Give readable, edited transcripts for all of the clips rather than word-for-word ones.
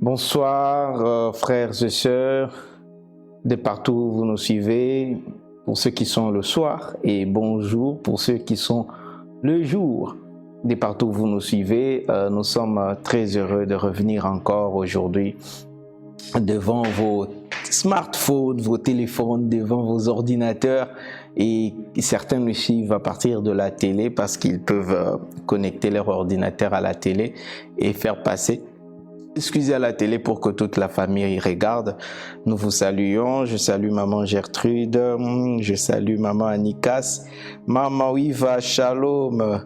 Bonsoir frères et sœurs, de partout où vous nous suivez, pour ceux qui sont le soir, et bonjour pour ceux qui sont le jour. De partout où vous nous suivez, nous sommes très heureux de revenir encore aujourd'hui devant vos smartphones, vos téléphones, devant vos ordinateurs, et certains nous suivent à partir de la télé parce qu'ils peuvent connecter leur ordinateur à la télé et faire passer à la télé pour que toute la famille y regarde. Nous vous saluons. Je salue maman Gertrude, je salue maman Anikas, maman Wiva, shalom,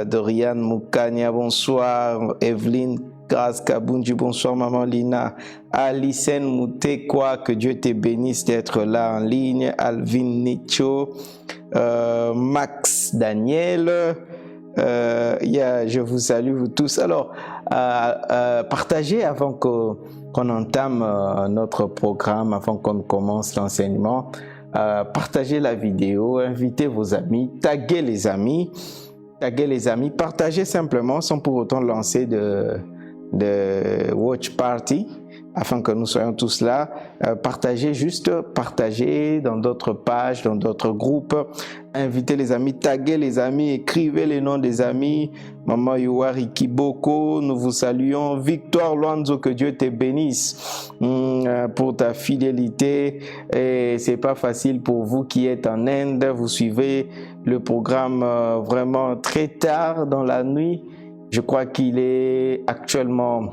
Dorian Moukania, bonsoir, Evelyne Grâce Kabunji, bonsoir maman Lina, Alicen Moutekwa, que Dieu te bénisse d'être là en ligne, Alvin Nicho, Max Daniel, je vous salue vous tous. Alors, partagez avant qu'on entame notre programme, avant qu'on commence l'enseignement, partagez la vidéo, invitez vos amis, taguez les amis, partagez simplement sans pour autant lancer de watch party afin que nous soyons tous là. Partagez dans d'autres pages, dans d'autres groupes, invitez les amis, taguez les amis, écrivez les noms des amis. Maman Yuari Kiboko, nous vous saluons. Victoire Luanzo, que Dieu te bénisse pour ta fidélité. Et c'est pas facile pour vous qui êtes en Inde, vous suivez le programme vraiment très tard dans la nuit. Je crois qu'il est actuellement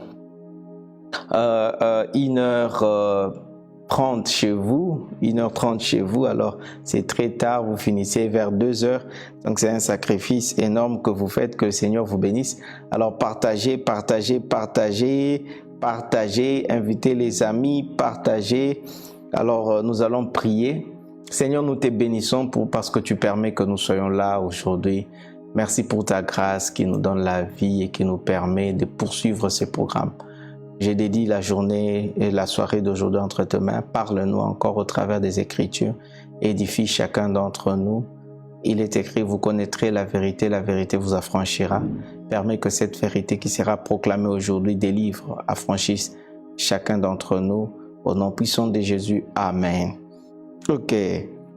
1h30 chez vous, 1h30 chez vous, alors c'est très tard, vous finissez vers 2h, donc c'est un sacrifice énorme que vous faites, que le Seigneur vous bénisse. Alors partagez, invitez les amis, partagez. Alors nous allons prier. Seigneur, nous te bénissons parce que tu permets que nous soyons là aujourd'hui. Merci pour ta grâce qui nous donne la vie et qui nous permet de poursuivre ce programme. Je dédie la journée et la soirée d'aujourd'hui entre tes mains. Parle-nous encore au travers des Écritures. Édifie chacun d'entre nous. Il est écrit, vous connaîtrez la vérité vous affranchira. Permets que cette vérité qui sera proclamée aujourd'hui délivre, affranchisse chacun d'entre nous. Au nom puissant de Jésus, Amen. Ok.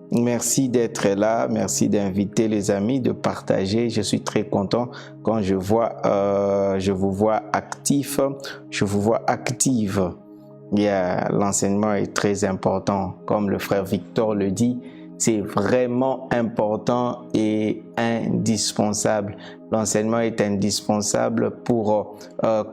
Merci d'être là, merci d'inviter les amis, de partager. Je suis très content quand je vous vois actif, je vous vois active. L'enseignement est très important, comme le frère Victor le dit, c'est vraiment important et indispensable. L'enseignement est indispensable pour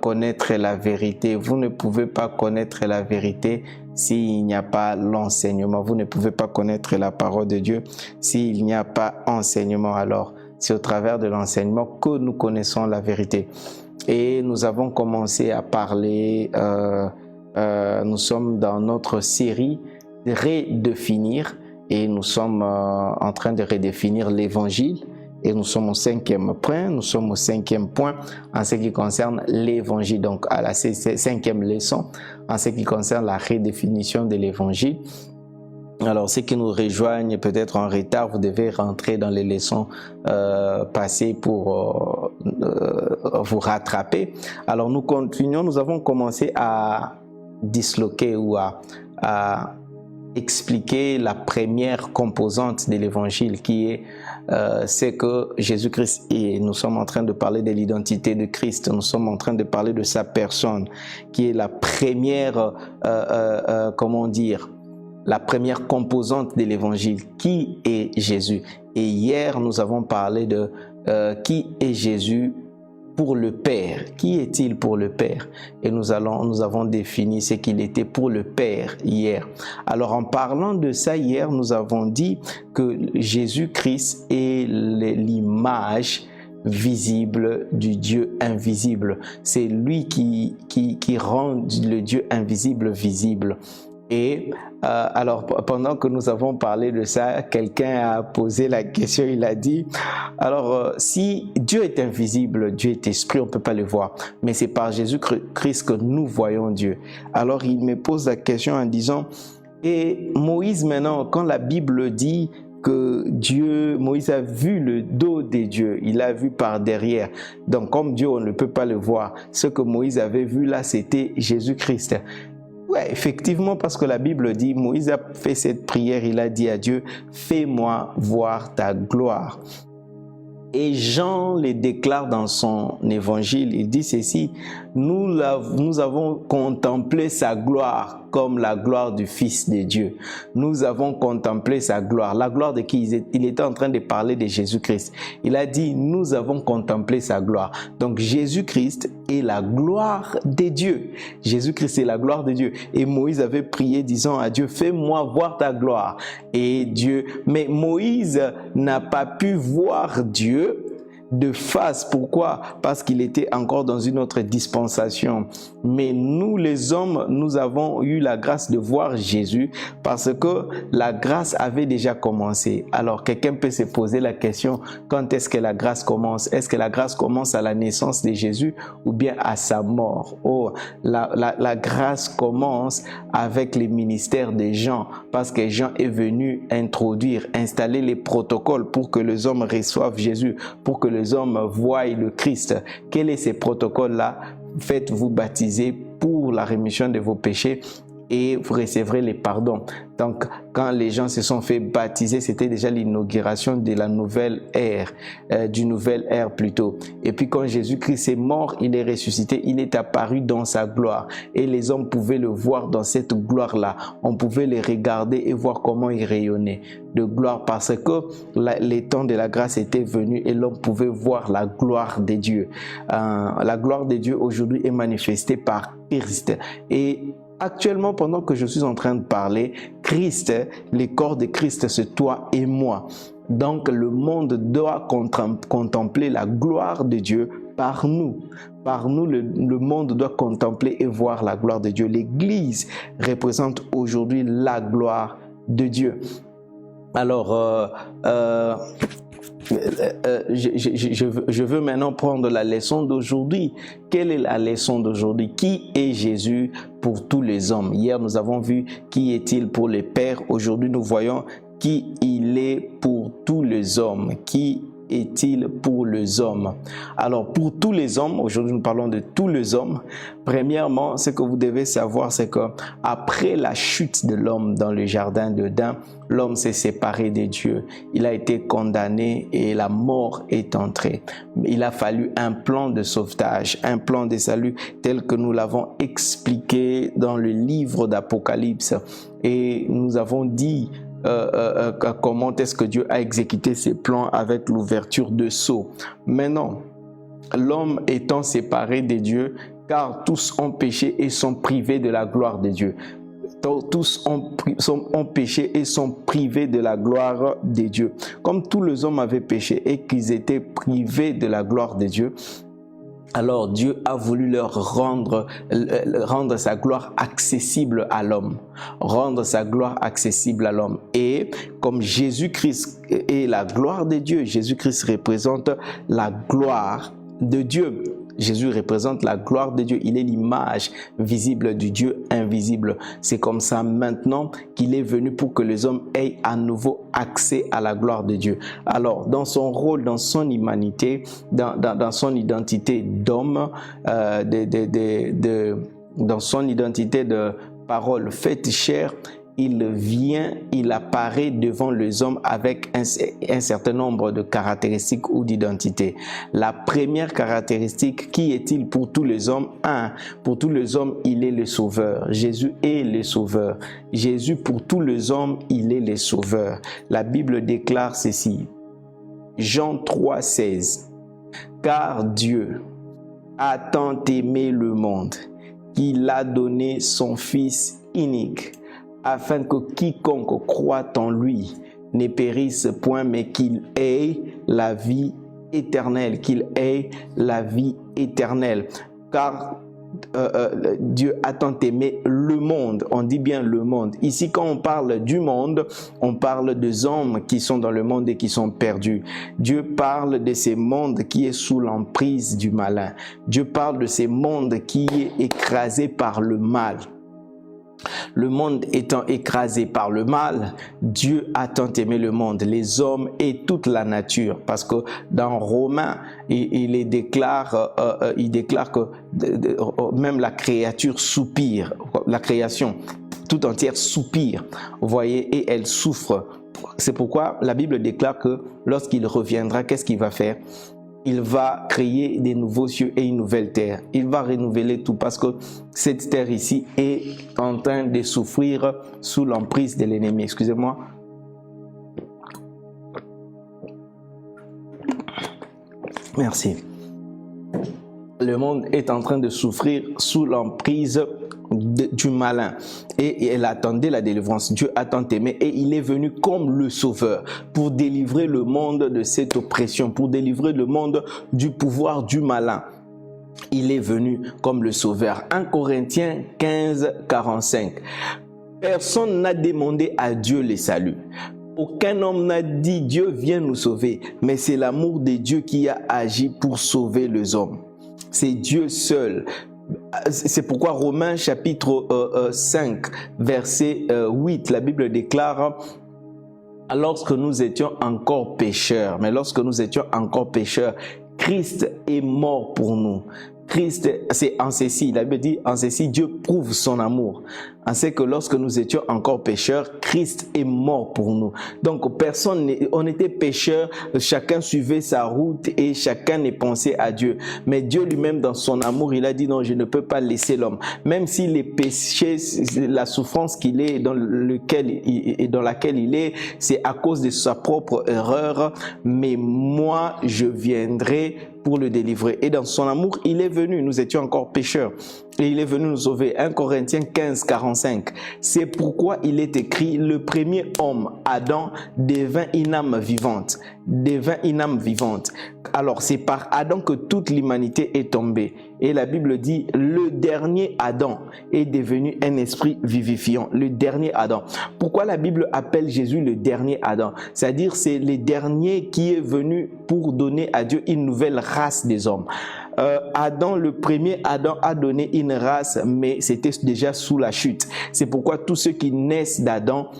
connaître la vérité. Vous ne pouvez pas connaître la vérité s'il n'y a pas l'enseignement. Vous ne pouvez pas connaître la parole de Dieu s'il n'y a pas enseignement. Alors, c'est au travers de l'enseignement que nous connaissons la vérité. Et nous avons commencé à parler, nous sommes dans notre série « Redéfinir » et nous sommes en train de redéfinir l'évangile. Et nous sommes au 5e point, nous sommes au 5e point en ce qui concerne l'évangile. Donc à la 5e leçon en ce qui concerne la redéfinition de l'évangile. Alors ceux qui nous rejoignent peut-être en retard, vous devez rentrer dans les leçons passées pour vous rattraper. Alors nous continuons, nous avons commencé à disloquer ou à expliquer la première composante de l'évangile qui est c'est que Jésus-Christ est. Nous sommes en train de parler de l'identité de Christ, nous sommes en train de parler de sa personne qui est la première, la première composante de l'évangile. Qui est Jésus? Et hier nous avons parlé de qui est Jésus pour le Père. Qui est-il pour le Père? Et nous avons défini ce qu'il était pour le Père hier. Alors en parlant de ça hier, nous avons dit que Jésus-Christ est l'image visible du Dieu invisible. C'est lui qui rend le Dieu invisible visible. Et alors pendant que nous avons parlé de ça, quelqu'un a posé la question, il a dit alors si Dieu est invisible, Dieu est esprit, on ne peut pas le voir, mais c'est par Jésus-Christ que nous voyons Dieu. Alors il me pose la question en disant et Moïse maintenant, quand la Bible dit que Moïse a vu le dos de Dieu, il a vu par derrière. Donc comme Dieu, on ne peut pas le voir. Ce que Moïse avait vu là, c'était Jésus-Christ. Ouais, effectivement, parce que la Bible dit, Moïse a fait cette prière, il a dit à Dieu, fais-moi voir ta gloire. Et Jean le déclare dans son évangile, il dit ceci, nous avons contemplé sa gloire comme la gloire du Fils de Dieu. Nous avons contemplé sa gloire. La gloire de qui? Il était en train de parler de Jésus-Christ. Il a dit, nous avons contemplé sa gloire. Donc Jésus-Christ est la gloire de Dieu. Jésus-Christ est la gloire de Dieu. Et Moïse avait prié disant à Dieu, fais-moi voir ta gloire. Et Dieu, mais Moïse n'a pas pu voir Dieu de face. Pourquoi? Parce qu'il était encore dans une autre dispensation. Mais nous les hommes, nous avons eu la grâce de voir Jésus parce que la grâce avait déjà commencé. Alors quelqu'un peut se poser la question, quand est-ce que la grâce commence? Est-ce que la grâce commence à la naissance de Jésus ou bien à sa mort? Oh, la grâce commence avec les ministères de Jean, parce que Jean est venu introduire, installer les protocoles pour que les hommes reçoivent Jésus, pour que les hommes voient le Christ. Quels sont ces protocoles-là? Faites-vous baptiser pour la rémission de vos péchés et vous recevrez les pardons. Donc, quand les gens se sont fait baptiser, c'était déjà l'inauguration de la nouvelle ère, du nouvel ère plutôt. Et puis quand Jésus-Christ est mort, il est ressuscité, il est apparu dans sa gloire. Et les hommes pouvaient le voir dans cette gloire-là. On pouvait les regarder et voir comment il rayonnait de gloire parce que les temps de la grâce étaient venus et l'homme pouvait voir la gloire de Dieu. La gloire de Dieu aujourd'hui est manifestée par Christ. Et actuellement, pendant que je suis en train de parler, Christ, le corps de Christ, c'est toi et moi. Donc, le monde doit contempler la gloire de Dieu par nous. Par nous, le monde doit contempler et voir la gloire de Dieu. L'Église représente aujourd'hui la gloire de Dieu. Alors, je veux maintenant prendre la leçon d'aujourd'hui. Quelle est la leçon d'aujourd'hui? Qui est Jésus pour tous les hommes? Hier, nous avons vu qui est-il pour les pères. Aujourd'hui, nous voyons qui il est pour tous les hommes. Qui est-il pour les hommes? Alors, pour tous les hommes, aujourd'hui nous parlons de tous les hommes. Premièrement, ce que vous devez savoir, c'est que après la chute de l'homme dans le jardin d'Éden, l'homme s'est séparé de Dieu. Il a été condamné et la mort est entrée. Il a fallu un plan de sauvetage, un plan de salut tel que nous l'avons expliqué dans le livre d'Apocalypse. Et nous avons dit comment est-ce que Dieu a exécuté ses plans avec l'ouverture de sceaux. Maintenant, l'homme étant séparé de Dieu, car tous ont péché et sont privés de la gloire de Dieu. Tous ont péché et sont privés de la gloire de Dieu. Comme tous les hommes avaient péché et qu'ils étaient privés de la gloire de Dieu, alors Dieu a voulu leur rendre sa gloire accessible à l'homme. Rendre sa gloire accessible à l'homme. Et comme Jésus-Christ est la gloire de Dieu, Jésus-Christ représente la gloire de Dieu. Jésus représente la gloire de Dieu. Il est l'image visible du Dieu invisible. C'est comme ça maintenant qu'il est venu pour que les hommes aient à nouveau accès à la gloire de Dieu. Alors, dans son rôle, dans son humanité, dans son identité d'homme, dans son identité de parole faite chair, il vient, il apparaît devant les hommes avec un certain nombre de caractéristiques ou d'identités. La première caractéristique, qui est-il pour tous les hommes? Pour tous les hommes, il est le sauveur. Jésus est le sauveur. Jésus, pour tous les hommes, il est le sauveur. La Bible déclare ceci. Jean 3, 16. Car Dieu a tant aimé le monde qu'il a donné son Fils unique, afin que quiconque croit en lui ne périsse point, mais qu'il ait la vie éternelle, qu'il ait la vie éternelle. Car Dieu a tant aimé le monde, on dit bien le monde. Ici, quand on parle du monde, on parle des hommes qui sont dans le monde et qui sont perdus. Dieu parle de ce monde qui est sous l'emprise du malin. Dieu parle de ce monde qui est écrasé par le mal. Le monde étant écrasé par le mal, Dieu a tant aimé le monde, les hommes et toute la nature. Parce que dans Romains, il déclare que même la créature soupire, la création tout entière soupire, vous voyez, et elle souffre. C'est pourquoi la Bible déclare que lorsqu'il reviendra, qu'est-ce qu'il va faire? Il va créer des nouveaux cieux et une nouvelle terre. Il va renouveler tout parce que cette terre ici est en train de souffrir sous l'emprise de l'ennemi. Excusez-moi. Merci. Le monde est en train de souffrir sous l'emprise du malin et elle attendait la délivrance. Dieu a tant aimé et il est venu comme le sauveur pour délivrer le monde de cette oppression, pour délivrer le monde du pouvoir du malin. Il est venu comme le sauveur. 1 Corinthiens 15, 45. Personne n'a demandé à Dieu le salut. Aucun homme n'a dit Dieu viens nous sauver, mais c'est l'amour de Dieu qui a agi pour sauver les hommes. C'est Dieu seul. C'est pourquoi Romains chapitre 5 verset 8, la Bible déclare: lorsque nous étions encore pécheurs, Christ est mort pour nous. Christ, c'est en ceci, la Bible dit, en ceci Dieu prouve son amour. On sait que lorsque nous étions encore pécheurs, Christ est mort pour nous. Donc personne, on était pécheurs, chacun suivait sa route et chacun n'est pensé à Dieu. Mais Dieu lui-même dans son amour, il a dit non, je ne peux pas laisser l'homme. Même si les péchés, la souffrance qu'il est, dans laquelle il est, c'est à cause de sa propre erreur. Mais moi, je viendrai pour le délivrer. Et dans son amour, il est venu. Nous étions encore pécheurs. Et il est venu nous sauver. 1 Corinthiens 15, 45. C'est pourquoi il est écrit, le premier homme, Adam, devint une âme vivante. Alors, c'est par Adam que toute l'humanité est tombée. Et la Bible dit, le dernier Adam est devenu un esprit vivifiant. Le dernier Adam. Pourquoi la Bible appelle Jésus le dernier Adam? C'est-à-dire, c'est le dernier qui est venu pour donner à Dieu une nouvelle race des hommes. Adam, le premier Adam a donné une race, mais c'était déjà sous la chute. C'est pourquoi tous ceux qui naissent d'Adam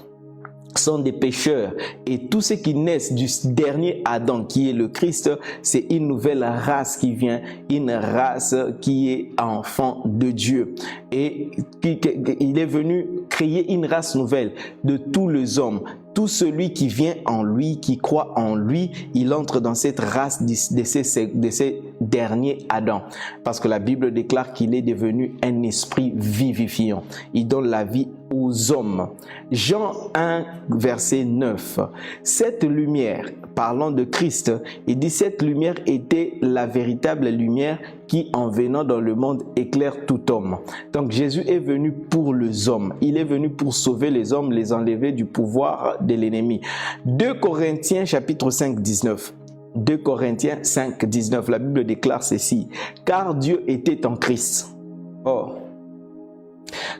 sont des pécheurs et tous ceux qui naissent du dernier Adam qui est le Christ, c'est une nouvelle race qui vient, une race qui est enfant de Dieu et il est venu créer une race nouvelle de tous les hommes. Tout celui qui vient en lui, qui croit en lui, il entre dans cette race de ces derniers Adam. Parce que la Bible déclare qu'il est devenu un esprit vivifiant. Il donne la vie aux hommes. Jean 1, verset 9. Cette lumière, parlant de Christ, il dit cette lumière était la véritable lumière qui, en venant dans le monde, éclaire tout homme. Donc Jésus est venu pour les hommes. Il est venu pour sauver les hommes, les enlever du pouvoir de l'ennemi. 2 Corinthiens chapitre 5, 19. 2 Corinthiens 5, 19. La Bible déclare ceci. Car Dieu était en Christ. Oh.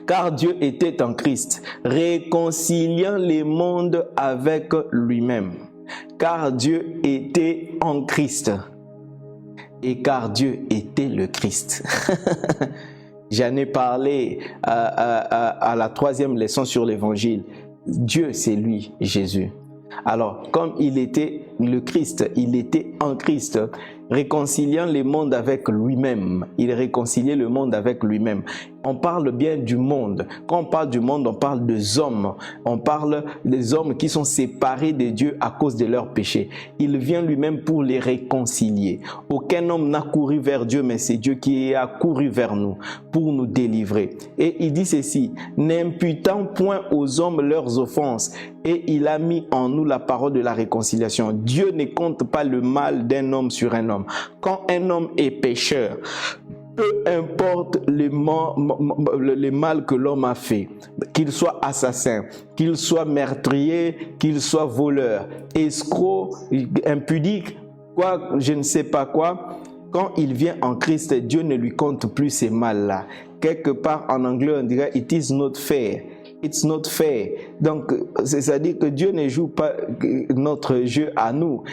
Car Dieu était en Christ, réconciliant les mondes avec lui-même. Car Dieu était en Christ. Et car Dieu était le Christ. J'en ai parlé à la 3e leçon sur l'évangile. Dieu, c'est lui, Jésus. Alors, comme il était le Christ, il était en Christ, réconciliant les mondes avec lui-même. Il réconciliait le monde avec lui-même. On parle bien du monde. Quand on parle du monde, on parle des hommes. On parle des hommes qui sont séparés de Dieu à cause de leurs péchés. Il vient lui-même pour les réconcilier. Aucun homme n'a couru vers Dieu, mais c'est Dieu qui a couru vers nous pour nous délivrer. Et il dit ceci, n'imputant point aux hommes leurs offenses, et il a mis en nous la parole de la réconciliation. Dieu ne compte pas le mal d'un homme sur un homme. Quand un homme est pécheur, peu importe le mal que l'homme a fait, qu'il soit assassin, qu'il soit meurtrier, qu'il soit voleur, escroc, impudique, quoi, je ne sais pas quoi, quand il vient en Christ, Dieu ne lui compte plus ces mal-là. Quelque part en anglais, on dirait « it is not fair ». It's not fair. Donc, c'est-à-dire que Dieu ne joue pas notre jeu à nous.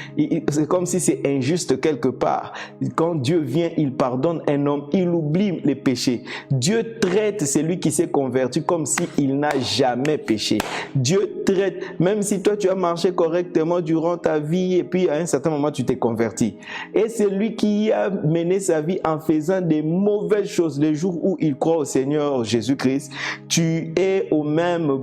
C'est comme si c'est injuste quelque part. Quand Dieu vient, il pardonne un homme, il oublie les péchés. Dieu traite celui qui s'est converti comme s'il n'a jamais péché. Dieu traite, même si toi tu as marché correctement durant ta vie et puis à un certain moment tu t'es converti. Et celui qui a mené sa vie en faisant des mauvaises choses, le jour où il croit au Seigneur Jésus-Christ, tu es au même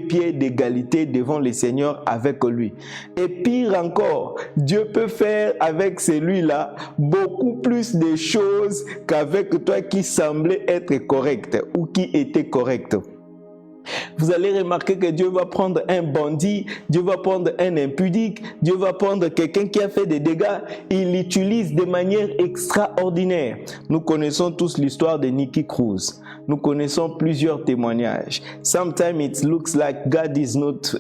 pied d'égalité devant le Seigneur avec lui. Et pire encore, Dieu peut faire avec celui-là beaucoup plus de choses qu'avec toi qui semblait être correct ou qui était correct. Vous allez remarquer que Dieu va prendre un bandit, Dieu va prendre un impudique, Dieu va prendre quelqu'un qui a fait des dégâts, il l'utilise de manière extraordinaire. Nous connaissons tous l'histoire de Nicky Cruz. Nous connaissons plusieurs témoignages. Sometimes it looks like God is not,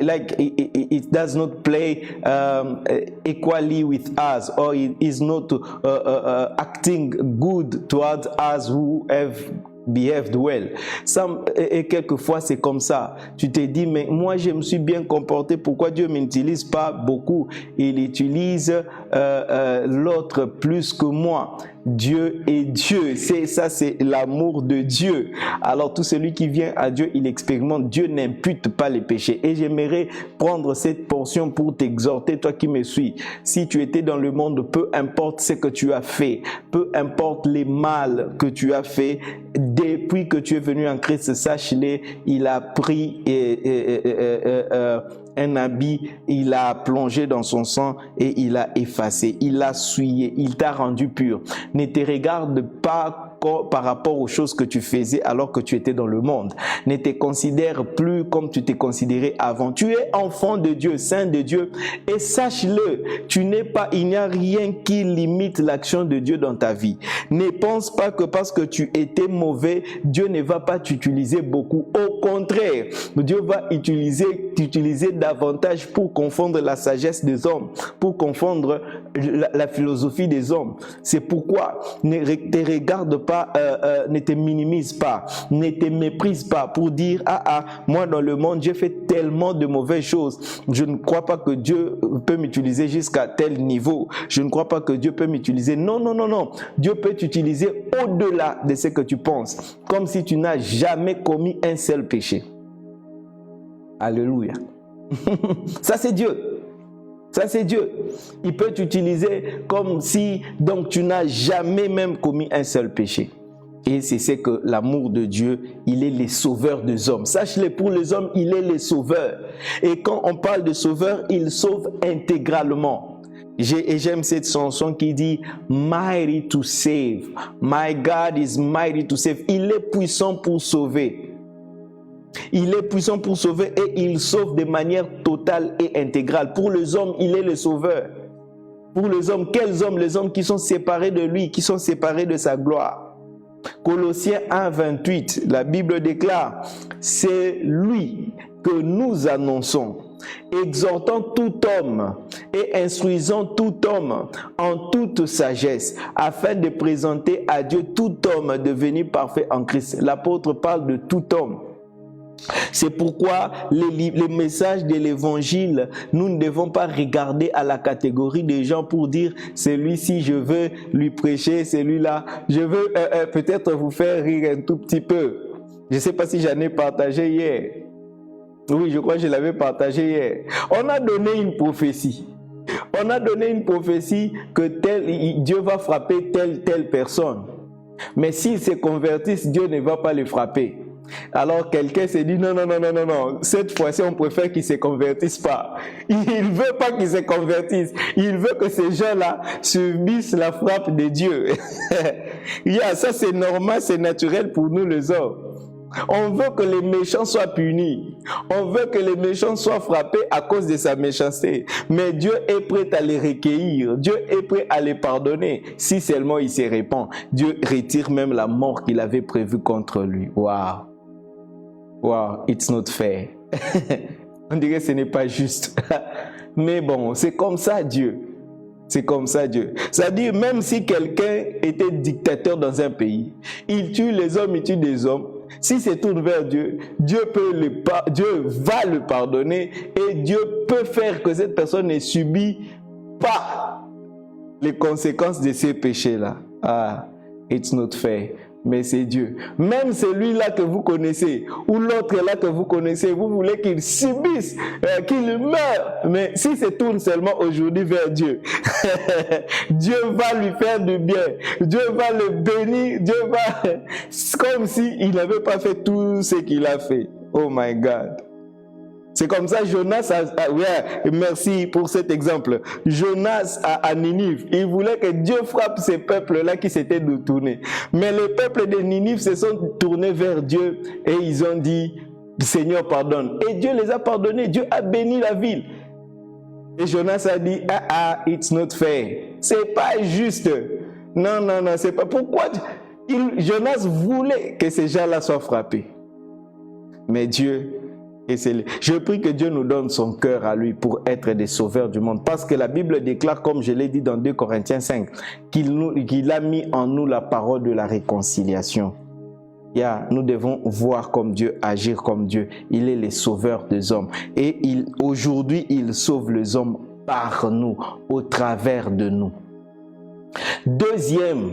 like it does not play equally with us, or it is not acting good towards us who have behaved well. Et quelquefois c'est comme ça. Tu te dis, mais moi je me suis bien comporté, pourquoi Dieu ne m'utilise pas beaucoup? Il utilise l'autre plus que moi. Dieu est Dieu. Ça, c'est l'amour de Dieu. Alors tout celui qui vient à Dieu, il expérimente. Dieu n'impute pas les péchés. Et j'aimerais prendre cette portion pour t'exhorter, toi qui me suis. Si tu étais dans le monde, peu importe ce que tu as fait, peu importe les mal que tu as fait, depuis que tu es venu en Christ, sache-le, il a pris un habit, il a plongé dans son sang et il a effacé, il a souillé, il t'a rendu pur. Ne te regarde pas par rapport aux choses que tu faisais alors que tu étais dans le monde. Ne te considère plus comme tu t'es considéré avant. Tu es enfant de Dieu, saint de Dieu, et sache-le, il n'y a rien qui limite l'action de Dieu dans ta vie. Ne pense pas que parce que tu étais mauvais, Dieu ne va pas t'utiliser beaucoup. Au contraire, Dieu va t'utiliser davantage pour confondre la sagesse des hommes, pour confondre la philosophie des hommes. C'est pourquoi ne te regarde pas, ne te minimise pas, ne te méprise pas pour dire moi dans le monde j'ai fait tellement de mauvaises choses, je ne crois pas que Dieu peut m'utiliser jusqu'à tel niveau, je ne crois pas que Dieu peut m'utiliser. Non, Dieu peut t'utiliser au-delà de ce que tu penses, comme si tu n'as jamais commis un seul péché. Alléluia. Ça c'est Dieu. Ça c'est Dieu. Il peut t'utiliser comme si donc tu n'as jamais même commis un seul péché. Et c'est que l'amour de Dieu, il est le sauveur des hommes. Sache-le, pour les hommes, il est le sauveur. Et quand on parle de sauveur, il sauve intégralement. Et j'aime cette chanson qui dit « Mighty to save, my God is mighty to save ». Il est puissant pour sauver. Il est puissant pour sauver et il sauve de manière totale et intégrale. Pour les hommes, il est le sauveur. Pour les hommes, quels hommes? Les hommes qui sont séparés de lui, qui sont séparés de sa gloire. Colossiens 1, 28, la Bible déclare « C'est lui que nous annonçons, exhortant tout homme et instruisant tout homme en toute sagesse, afin de présenter à Dieu tout homme devenu parfait en Christ. » L'apôtre parle de tout homme. C'est pourquoi les messages de l'évangile, nous ne devons pas regarder à la catégorie des gens pour dire celui-ci je veux lui prêcher, celui-là je veux peut-être vous faire rire un tout petit peu. Je ne sais pas si j'en ai partagé hier. Oui, je crois que je l'avais partagé hier. On a donné une prophétie. On a donné une prophétie que Dieu va frapper telle personne. Mais s'ils se convertissent, Dieu ne va pas les frapper. Alors quelqu'un s'est dit non, cette fois-ci on préfère qu'ils ne se convertissent pas. Il ne veut pas qu'ils se convertissent. Il veut que ces gens-là subissent la frappe de Dieu. Ça c'est normal, c'est naturel pour nous les hommes. On veut que les méchants soient punis. On veut que les méchants soient frappés à cause de sa méchanceté. Mais Dieu est prêt à les recueillir. Dieu est prêt à les pardonner. Si seulement il se répand. Dieu retire même la mort qu'il avait prévue contre lui. Waouh. Wow, it's not fair. On dirait que ce n'est pas juste. Mais bon, c'est comme ça Dieu. C'est comme ça Dieu. C'est-à-dire, même si quelqu'un était dictateur dans un pays, il tue les hommes, il tue des hommes, s'il se tourne vers Dieu, Dieu va le pardonner et Dieu peut faire que cette personne ne subit pas les conséquences de ses péchés-là. Ah, it's not fair. Mais c'est Dieu. Même celui-là que vous connaissez, ou l'autre-là que vous connaissez, vous voulez qu'il subisse, qu'il meure. Mais s'il se tourne seulement aujourd'hui vers Dieu, Dieu va lui faire du bien. Dieu va le bénir. Dieu va... comme s'il n'avait pas fait tout ce qu'il a fait. Oh my God. C'est comme ça Jonas, merci pour cet exemple. Jonas à Ninive, il voulait que Dieu frappe ces peuples-là qui s'étaient détournés. Mais les peuples de Ninive se sont tournés vers Dieu et ils ont dit, Seigneur pardonne. Et Dieu les a pardonnés, Dieu a béni la ville. Et Jonas a dit, it's not fair. C'est pas juste. Non, c'est pas. Pourquoi Jonas voulait que ces gens-là soient frappés. Mais Dieu... Et je prie que Dieu nous donne son cœur à lui pour être des sauveurs du monde. Parce que la Bible déclare, comme je l'ai dit dans 2 Corinthiens 5, qu'il a mis en nous la parole de la réconciliation. Nous devons voir comme Dieu, agir comme Dieu. Il est le sauveur des hommes. Et aujourd'hui, il sauve les hommes par nous, au travers de nous. Deuxième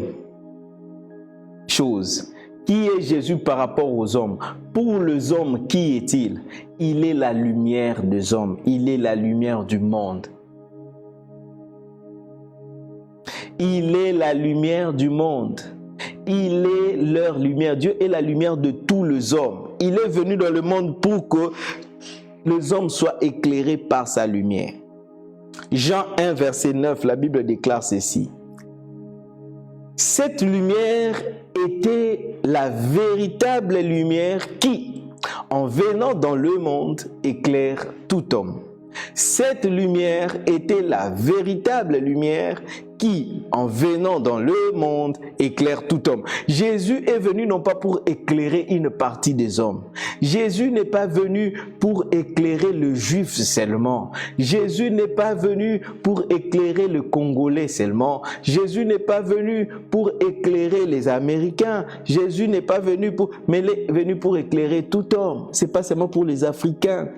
chose. Qui est Jésus par rapport aux hommes? Pour les hommes, qui est-il? Il est la lumière des hommes. Il est la lumière du monde. Il est la lumière du monde. Il est leur lumière. Dieu est la lumière de tous les hommes. Il est venu dans le monde pour que les hommes soient éclairés par sa lumière. Jean 1, verset 9, la Bible déclare ceci. Cette lumière était la véritable lumière qui, en venant dans le monde, éclaire tout homme. Cette lumière était la véritable lumière qui, en venant dans le monde, éclaire tout homme. Jésus est venu non pas pour éclairer une partie des hommes. Jésus n'est pas venu pour éclairer le juif seulement. Jésus n'est pas venu pour éclairer le Congolais seulement. Jésus n'est pas venu pour éclairer les Américains. Jésus n'est pas venu mais il est venu pour éclairer tout homme. C'est pas seulement pour les Africains.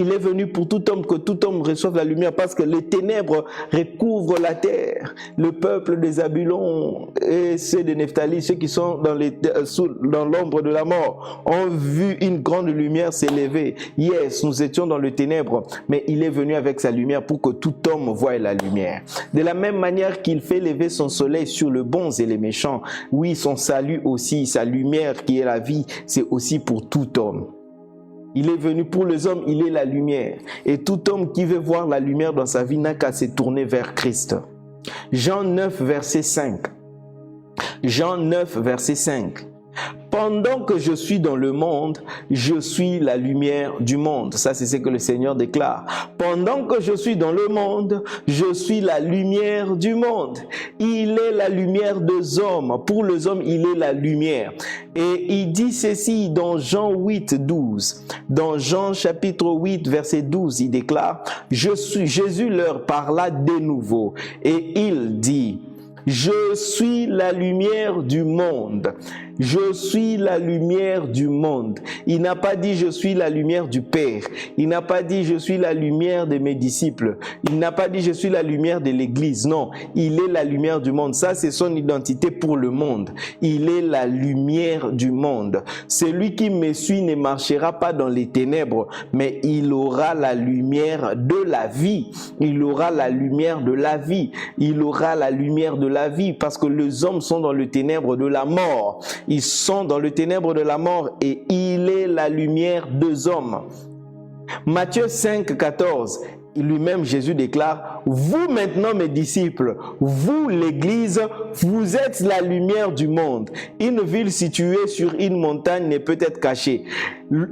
Il est venu pour tout homme, que tout homme reçoive la lumière, parce que les ténèbres recouvrent la terre. Le peuple des Zabulon et ceux de Nephtali, ceux qui sont dans l'ombre de la mort, ont vu une grande lumière s'élever. Yes, nous étions dans les ténèbres, mais il est venu avec sa lumière pour que tout homme voie la lumière. De la même manière qu'il fait lever son soleil sur les bons et les méchants, oui, son salut aussi, sa lumière qui est la vie, c'est aussi pour tout homme. Il est venu pour les hommes, il est la lumière. Et tout homme qui veut voir la lumière dans sa vie n'a qu'à se tourner vers Christ. Jean 9, verset 5. Jean 9, verset 5. Pendant que je suis dans le monde, je suis la lumière du monde. Ça, c'est ce que le Seigneur déclare. Pendant que je suis dans le monde, je suis la lumière du monde. Il est la lumière des hommes. Pour les hommes, il est la lumière. Et il dit ceci dans Jean 8, 12. Dans Jean chapitre 8, verset 12, il déclare, Jésus leur parla de nouveau. Et il dit, je suis la lumière du monde. Je suis la lumière du monde. Il n'a pas dit je suis la lumière du Père. Il n'a pas dit je suis la lumière de mes disciples. Il n'a pas dit je suis la lumière de l'Église. Non, il est la lumière du monde. Ça, c'est son identité pour le monde. Il est la lumière du monde. Celui qui me suit ne marchera pas dans les ténèbres, mais il aura la lumière de la vie. Il aura la lumière de la vie. Il aura la lumière de la vie, parce que les hommes sont dans le ténèbre de la mort. Ils sont dans le ténèbre de la mort et il est la lumière des hommes. Matthieu 5, 14, lui-même Jésus déclare, vous maintenant mes disciples, vous l'Église, vous êtes la lumière du monde. Une ville située sur une montagne ne peut être cachée.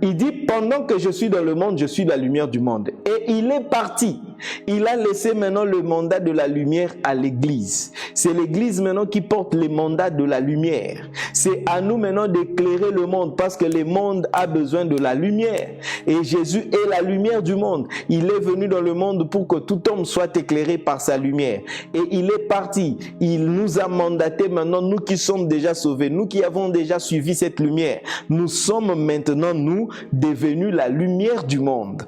Il dit, pendant que je suis dans le monde, je suis la lumière du monde. Et il est parti. Il a laissé maintenant le mandat de la lumière à l'Église. C'est l'Église maintenant qui porte le mandat de la lumière. C'est à nous maintenant d'éclairer le monde, parce que le monde a besoin de la lumière. Et Jésus est la lumière du monde. Il est venu dans le monde pour que tout homme soit t'éclairer par sa lumière. Et il est parti. Il nous a mandaté maintenant, nous qui sommes déjà sauvés, nous qui avons déjà suivi cette lumière. Nous sommes maintenant, nous, devenus la lumière du monde.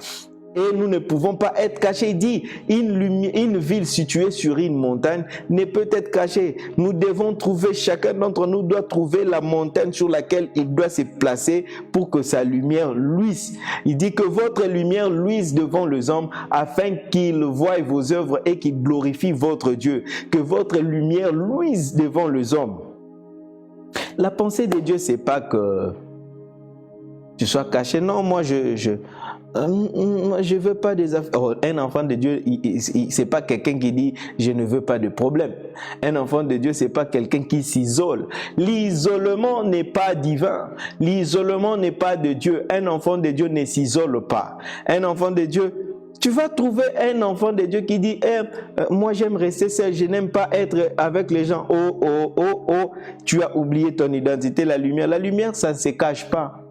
Et nous ne pouvons pas être cachés. Il dit, une ville située sur une montagne ne peut être cachée. Nous devons trouver, chacun d'entre nous doit trouver la montagne sur laquelle il doit se placer pour que sa lumière luise. Il dit que votre lumière luise devant les hommes afin qu'ils voient vos œuvres et qu'ils glorifient votre Dieu. Que votre lumière luise devant les hommes. La pensée de Dieu, c'est pas que tu sois caché. Non, moi je veux pas des affaires. Oh, un enfant de Dieu, c'est pas quelqu'un qui dit je ne veux pas de problème. Un enfant de Dieu, c'est pas quelqu'un qui s'isole. L'isolement n'est pas divin. L'isolement n'est pas de Dieu. Un enfant de Dieu ne s'isole pas. Un enfant de Dieu, tu vas trouver un enfant de Dieu qui dit moi j'aime rester seul, je n'aime pas être avec les gens. Oh, tu as oublié ton identité. La lumière, ça ne se cache pas.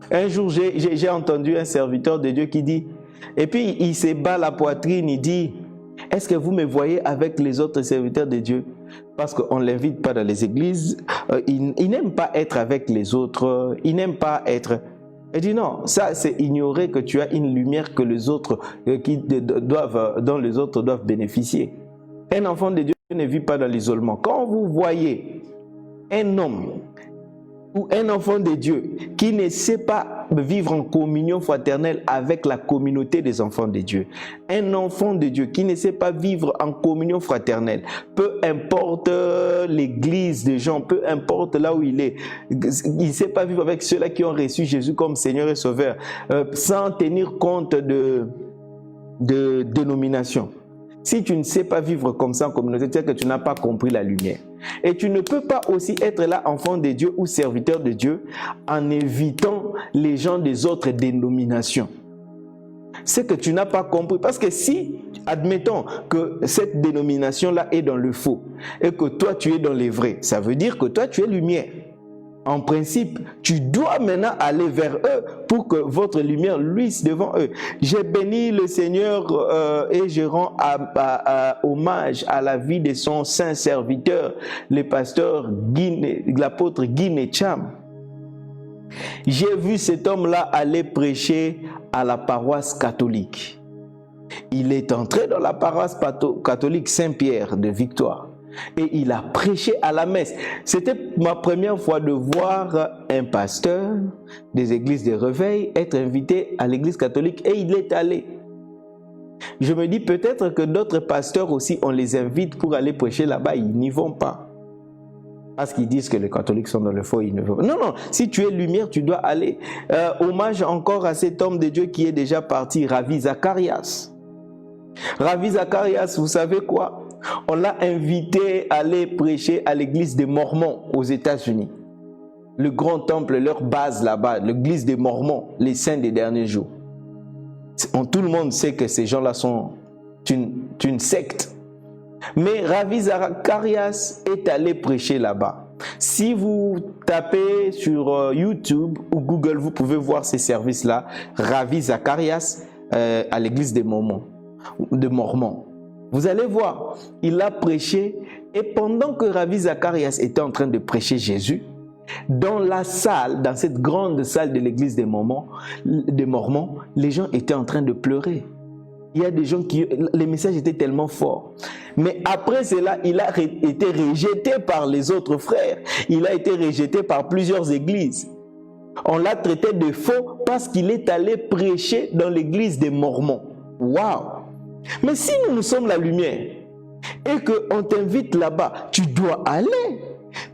Un jour, j'ai entendu un serviteur de Dieu qui dit, et puis il se bat la poitrine, il dit, est-ce que vous me voyez avec les autres serviteurs de Dieu? Parce qu'on ne l'invite pas dans les églises, il n'aime pas être avec les autres, il n'aime pas être... Il dit non, ça c'est ignorer que tu as une lumière que les autres, dont les autres doivent bénéficier. Un enfant de Dieu ne vit pas dans l'isolement. Quand vous voyez un homme ou un enfant de Dieu qui ne sait pas vivre en communion fraternelle avec la communauté des enfants de Dieu, un enfant de Dieu qui ne sait pas vivre en communion fraternelle, peu importe l'église des gens, peu importe là où il est, il ne sait pas vivre avec ceux-là qui ont reçu Jésus comme Seigneur et Sauveur, sans tenir compte de dénomination. Si tu ne sais pas vivre comme ça en communauté, c'est que tu n'as pas compris la lumière. Et tu ne peux pas aussi être là, enfant de Dieu ou serviteur de Dieu, en évitant les gens des autres dénominations. C'est que tu n'as pas compris. Parce que si, admettons que cette dénomination-là est dans le faux, et que toi tu es dans les vrais, ça veut dire que toi tu es lumière. En principe, tu dois maintenant aller vers eux pour que votre lumière luise devant eux. J'ai béni le Seigneur et je rends hommage à la vie de son saint serviteur, le pasteur l'apôtre Guy Netcham. J'ai vu cet homme-là aller prêcher à la paroisse catholique. Il est entré dans la paroisse catholique Saint-Pierre de Victoire. Et il a prêché à la messe. C'était ma première fois de voir un pasteur des églises de réveil être invité à l'église catholique et il est allé. Je me dis peut-être que d'autres pasteurs aussi, on les invite pour aller prêcher là-bas, ils n'y vont pas. Parce qu'ils disent que les catholiques sont dans le faux, ils ne vont pas. Non, si tu es lumière, tu dois aller. Hommage encore à cet homme de Dieu qui est déjà parti, Ravi Zacharias. Ravi Zacharias, vous savez quoi? On l'a invité à aller prêcher à l'église des Mormons aux États-Unis. Le grand temple, leur base là-bas, l'église des Mormons, les saints des derniers jours. Tout le monde sait que ces gens-là sont une secte. Mais Ravi Zacharias est allé prêcher là-bas. Si vous tapez sur YouTube ou Google, vous pouvez voir ces services-là. Ravi Zacharias à l'église des Mormons. Vous allez voir, il a prêché et pendant que Ravi Zacharias était en train de prêcher Jésus, dans la salle, dans cette grande salle de l'église des Mormons, les gens étaient en train de pleurer. Il y a des gens les messages étaient tellement forts. Mais après cela, il a été rejeté par les autres frères. Il a été rejeté par plusieurs églises. On l'a traité de faux parce qu'il est allé prêcher dans l'église des Mormons. Waouh! Mais si nous sommes la lumière et qu'on t'invite là-bas, tu dois aller.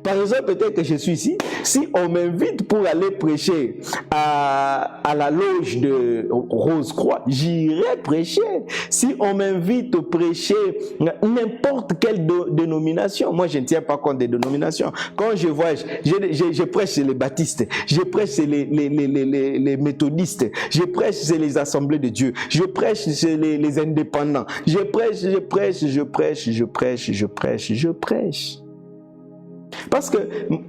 Par exemple, peut-être que je suis ici, si on m'invite pour aller prêcher à la loge de Rose-Croix, j'irai prêcher. Si on m'invite à prêcher n'importe quelle dénomination, moi je ne tiens pas compte des dénominations. Quand je voyage, je prêche chez les baptistes, je prêche chez les méthodistes, je prêche chez les assemblées de Dieu, je prêche chez les indépendants, je prêche. Parce que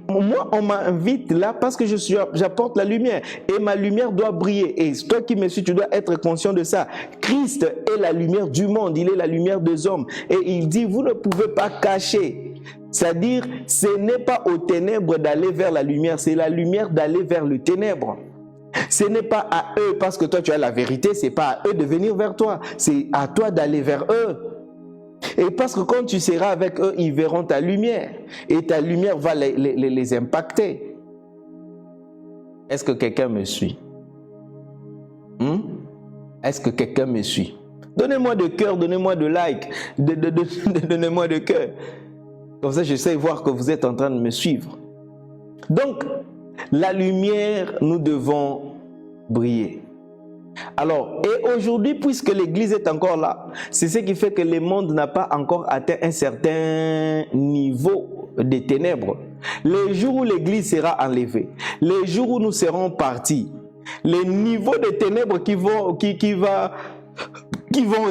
moi, on m'invite là parce que j'apporte la lumière. Et ma lumière doit briller. Et toi qui me suis, tu dois être conscient de ça. Christ est la lumière du monde. Il est la lumière des hommes. Et il dit, vous ne pouvez pas cacher. C'est-à-dire, ce n'est pas aux ténèbres d'aller vers la lumière. C'est la lumière d'aller vers le ténèbre. Ce n'est pas à eux, parce que toi tu as la vérité, ce n'est pas à eux de venir vers toi. C'est à toi d'aller vers eux. Et parce que quand tu seras avec eux, ils verront ta lumière. Et ta lumière va les impacter. Est-ce que quelqu'un me suit? Est-ce que quelqu'un me suit? Donnez-moi de cœur, donnez-moi de like, donnez-moi de cœur. Comme ça, je sais voir que vous êtes en train de me suivre. Donc, la lumière, nous devons briller. Alors, et aujourd'hui, puisque l'Église est encore là, c'est ce qui fait que le monde n'a pas encore atteint un certain niveau de ténèbres. Les jours où l'Église sera enlevée, les jours où nous serons partis, les niveaux de ténèbres qui vont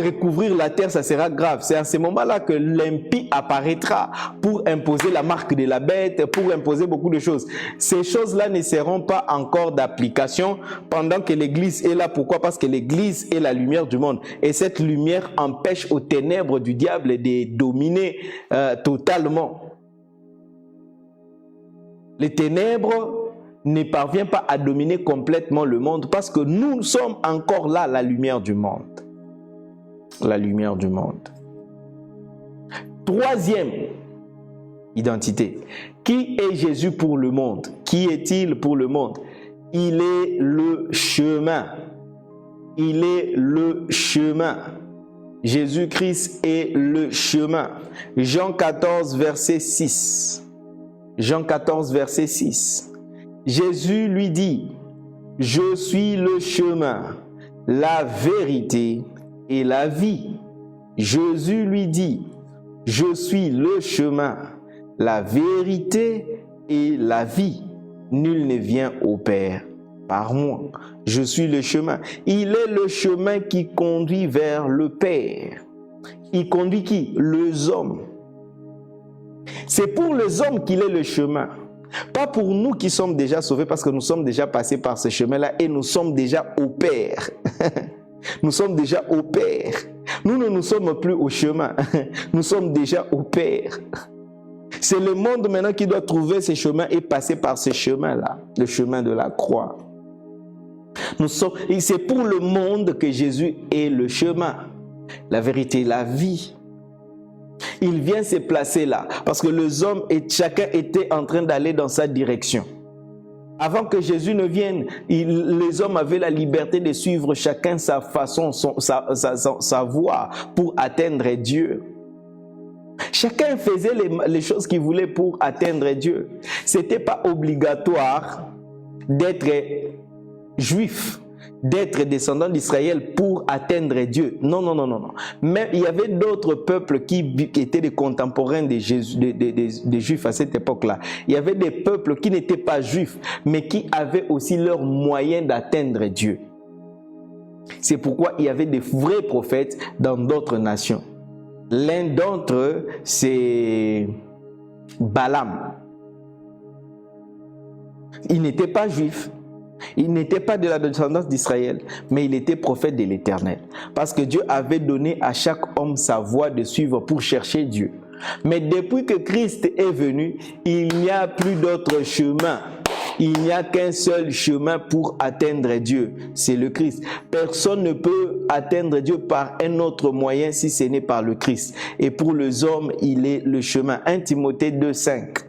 recouvrir la terre, ça sera grave. C'est à ce moment-là que l'impie apparaîtra pour imposer la marque de la bête, pour imposer beaucoup de choses. Ces choses-là ne seront pas encore d'application pendant que l'Église est là. Pourquoi? Parce que l'Église est la lumière du monde. Et cette lumière empêche aux ténèbres du diable de dominer totalement. Les ténèbres ne parviennent pas à dominer complètement le monde parce que nous sommes encore là, la lumière du monde. La lumière du monde. Troisième identité. Qui est Jésus pour le monde? Qui est-il pour le monde? Il est le chemin. Il est le chemin. Jésus-Christ est le chemin. Jean 14, verset 6. Jean 14, verset 6. Jésus lui dit, « Je suis le chemin, la vérité et la vie. » Jésus lui dit, « Je suis le chemin, la vérité et la vie. Nul ne vient au Père par moi. Je suis le chemin. » Il est le chemin qui conduit vers le Père. Il conduit qui? Les hommes. C'est pour les hommes qu'il est le chemin. Pas pour nous qui sommes déjà sauvés, parce que nous sommes déjà passés par ce chemin-là et nous sommes déjà au Père. Nous sommes déjà au Père. Nous ne nous sommes plus au chemin. Nous sommes déjà au Père. C'est le monde maintenant qui doit trouver ce chemin et passer par ce chemin-là, le chemin de la croix. C'est pour le monde que Jésus est le chemin, la vérité, la vie. Il vient se placer là parce que les hommes et chacun était en train d'aller dans sa direction. Avant que Jésus ne vienne, les hommes avaient la liberté de suivre chacun sa façon, sa voie pour atteindre Dieu. Chacun faisait les choses qu'il voulait pour atteindre Dieu. Ce n'était pas obligatoire d'être juif, d'être descendant d'Israël pour atteindre Dieu. Non, non, non, non, non. Mais il y avait d'autres peuples qui étaient des contemporains des Juifs à cette époque-là. Il y avait des peuples qui n'étaient pas juifs, mais qui avaient aussi leurs moyens d'atteindre Dieu. C'est pourquoi il y avait des vrais prophètes dans d'autres nations. L'un d'entre eux, c'est Balaam. Il n'était pas juif. Il n'était pas de la descendance d'Israël, mais il était prophète de l'Éternel. Parce que Dieu avait donné à chaque homme sa voie de suivre pour chercher Dieu. Mais depuis que Christ est venu, il n'y a plus d'autre chemin. Il n'y a qu'un seul chemin pour atteindre Dieu, c'est le Christ. Personne ne peut atteindre Dieu par un autre moyen si ce n'est par le Christ. Et pour les hommes, il est le chemin. 1 Timothée 2,5.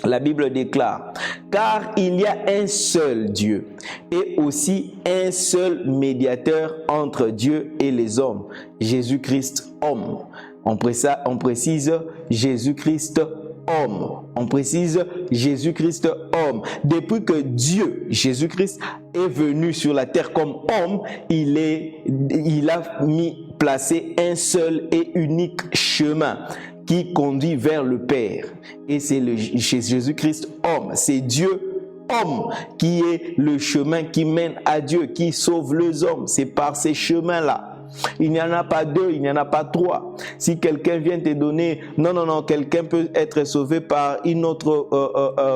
La Bible déclare, « Car il y a un seul Dieu et aussi un seul médiateur entre Dieu et les hommes, Jésus-Christ homme. » On précise Jésus-Christ homme. On précise Jésus-Christ homme. Depuis que Dieu, Jésus-Christ, est venu sur la terre comme homme, il a placé un seul et unique chemin qui conduit vers le Père. Et c'est Jésus-Christ homme. C'est Dieu homme qui est le chemin qui mène à Dieu, qui sauve les hommes. C'est par ces chemins-là. Il n'y en a pas deux, il n'y en a pas trois. Si quelqu'un vient te donner, non, quelqu'un peut être sauvé par une autre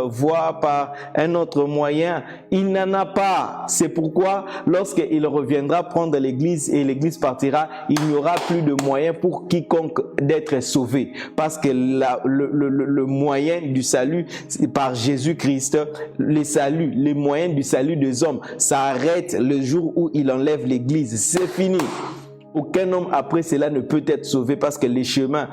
voie, par un autre moyen. Il n'en a pas. C'est pourquoi lorsqu'il reviendra prendre l'église et l'église partira, il n'y aura plus de moyen pour quiconque d'être sauvé. Parce que le moyen du salut, c'est par Jésus-Christ, les moyens du salut des hommes s'arrêtent le jour où il enlève l'église. C'est fini. Aucun homme après cela ne peut être sauvé parce que les chemins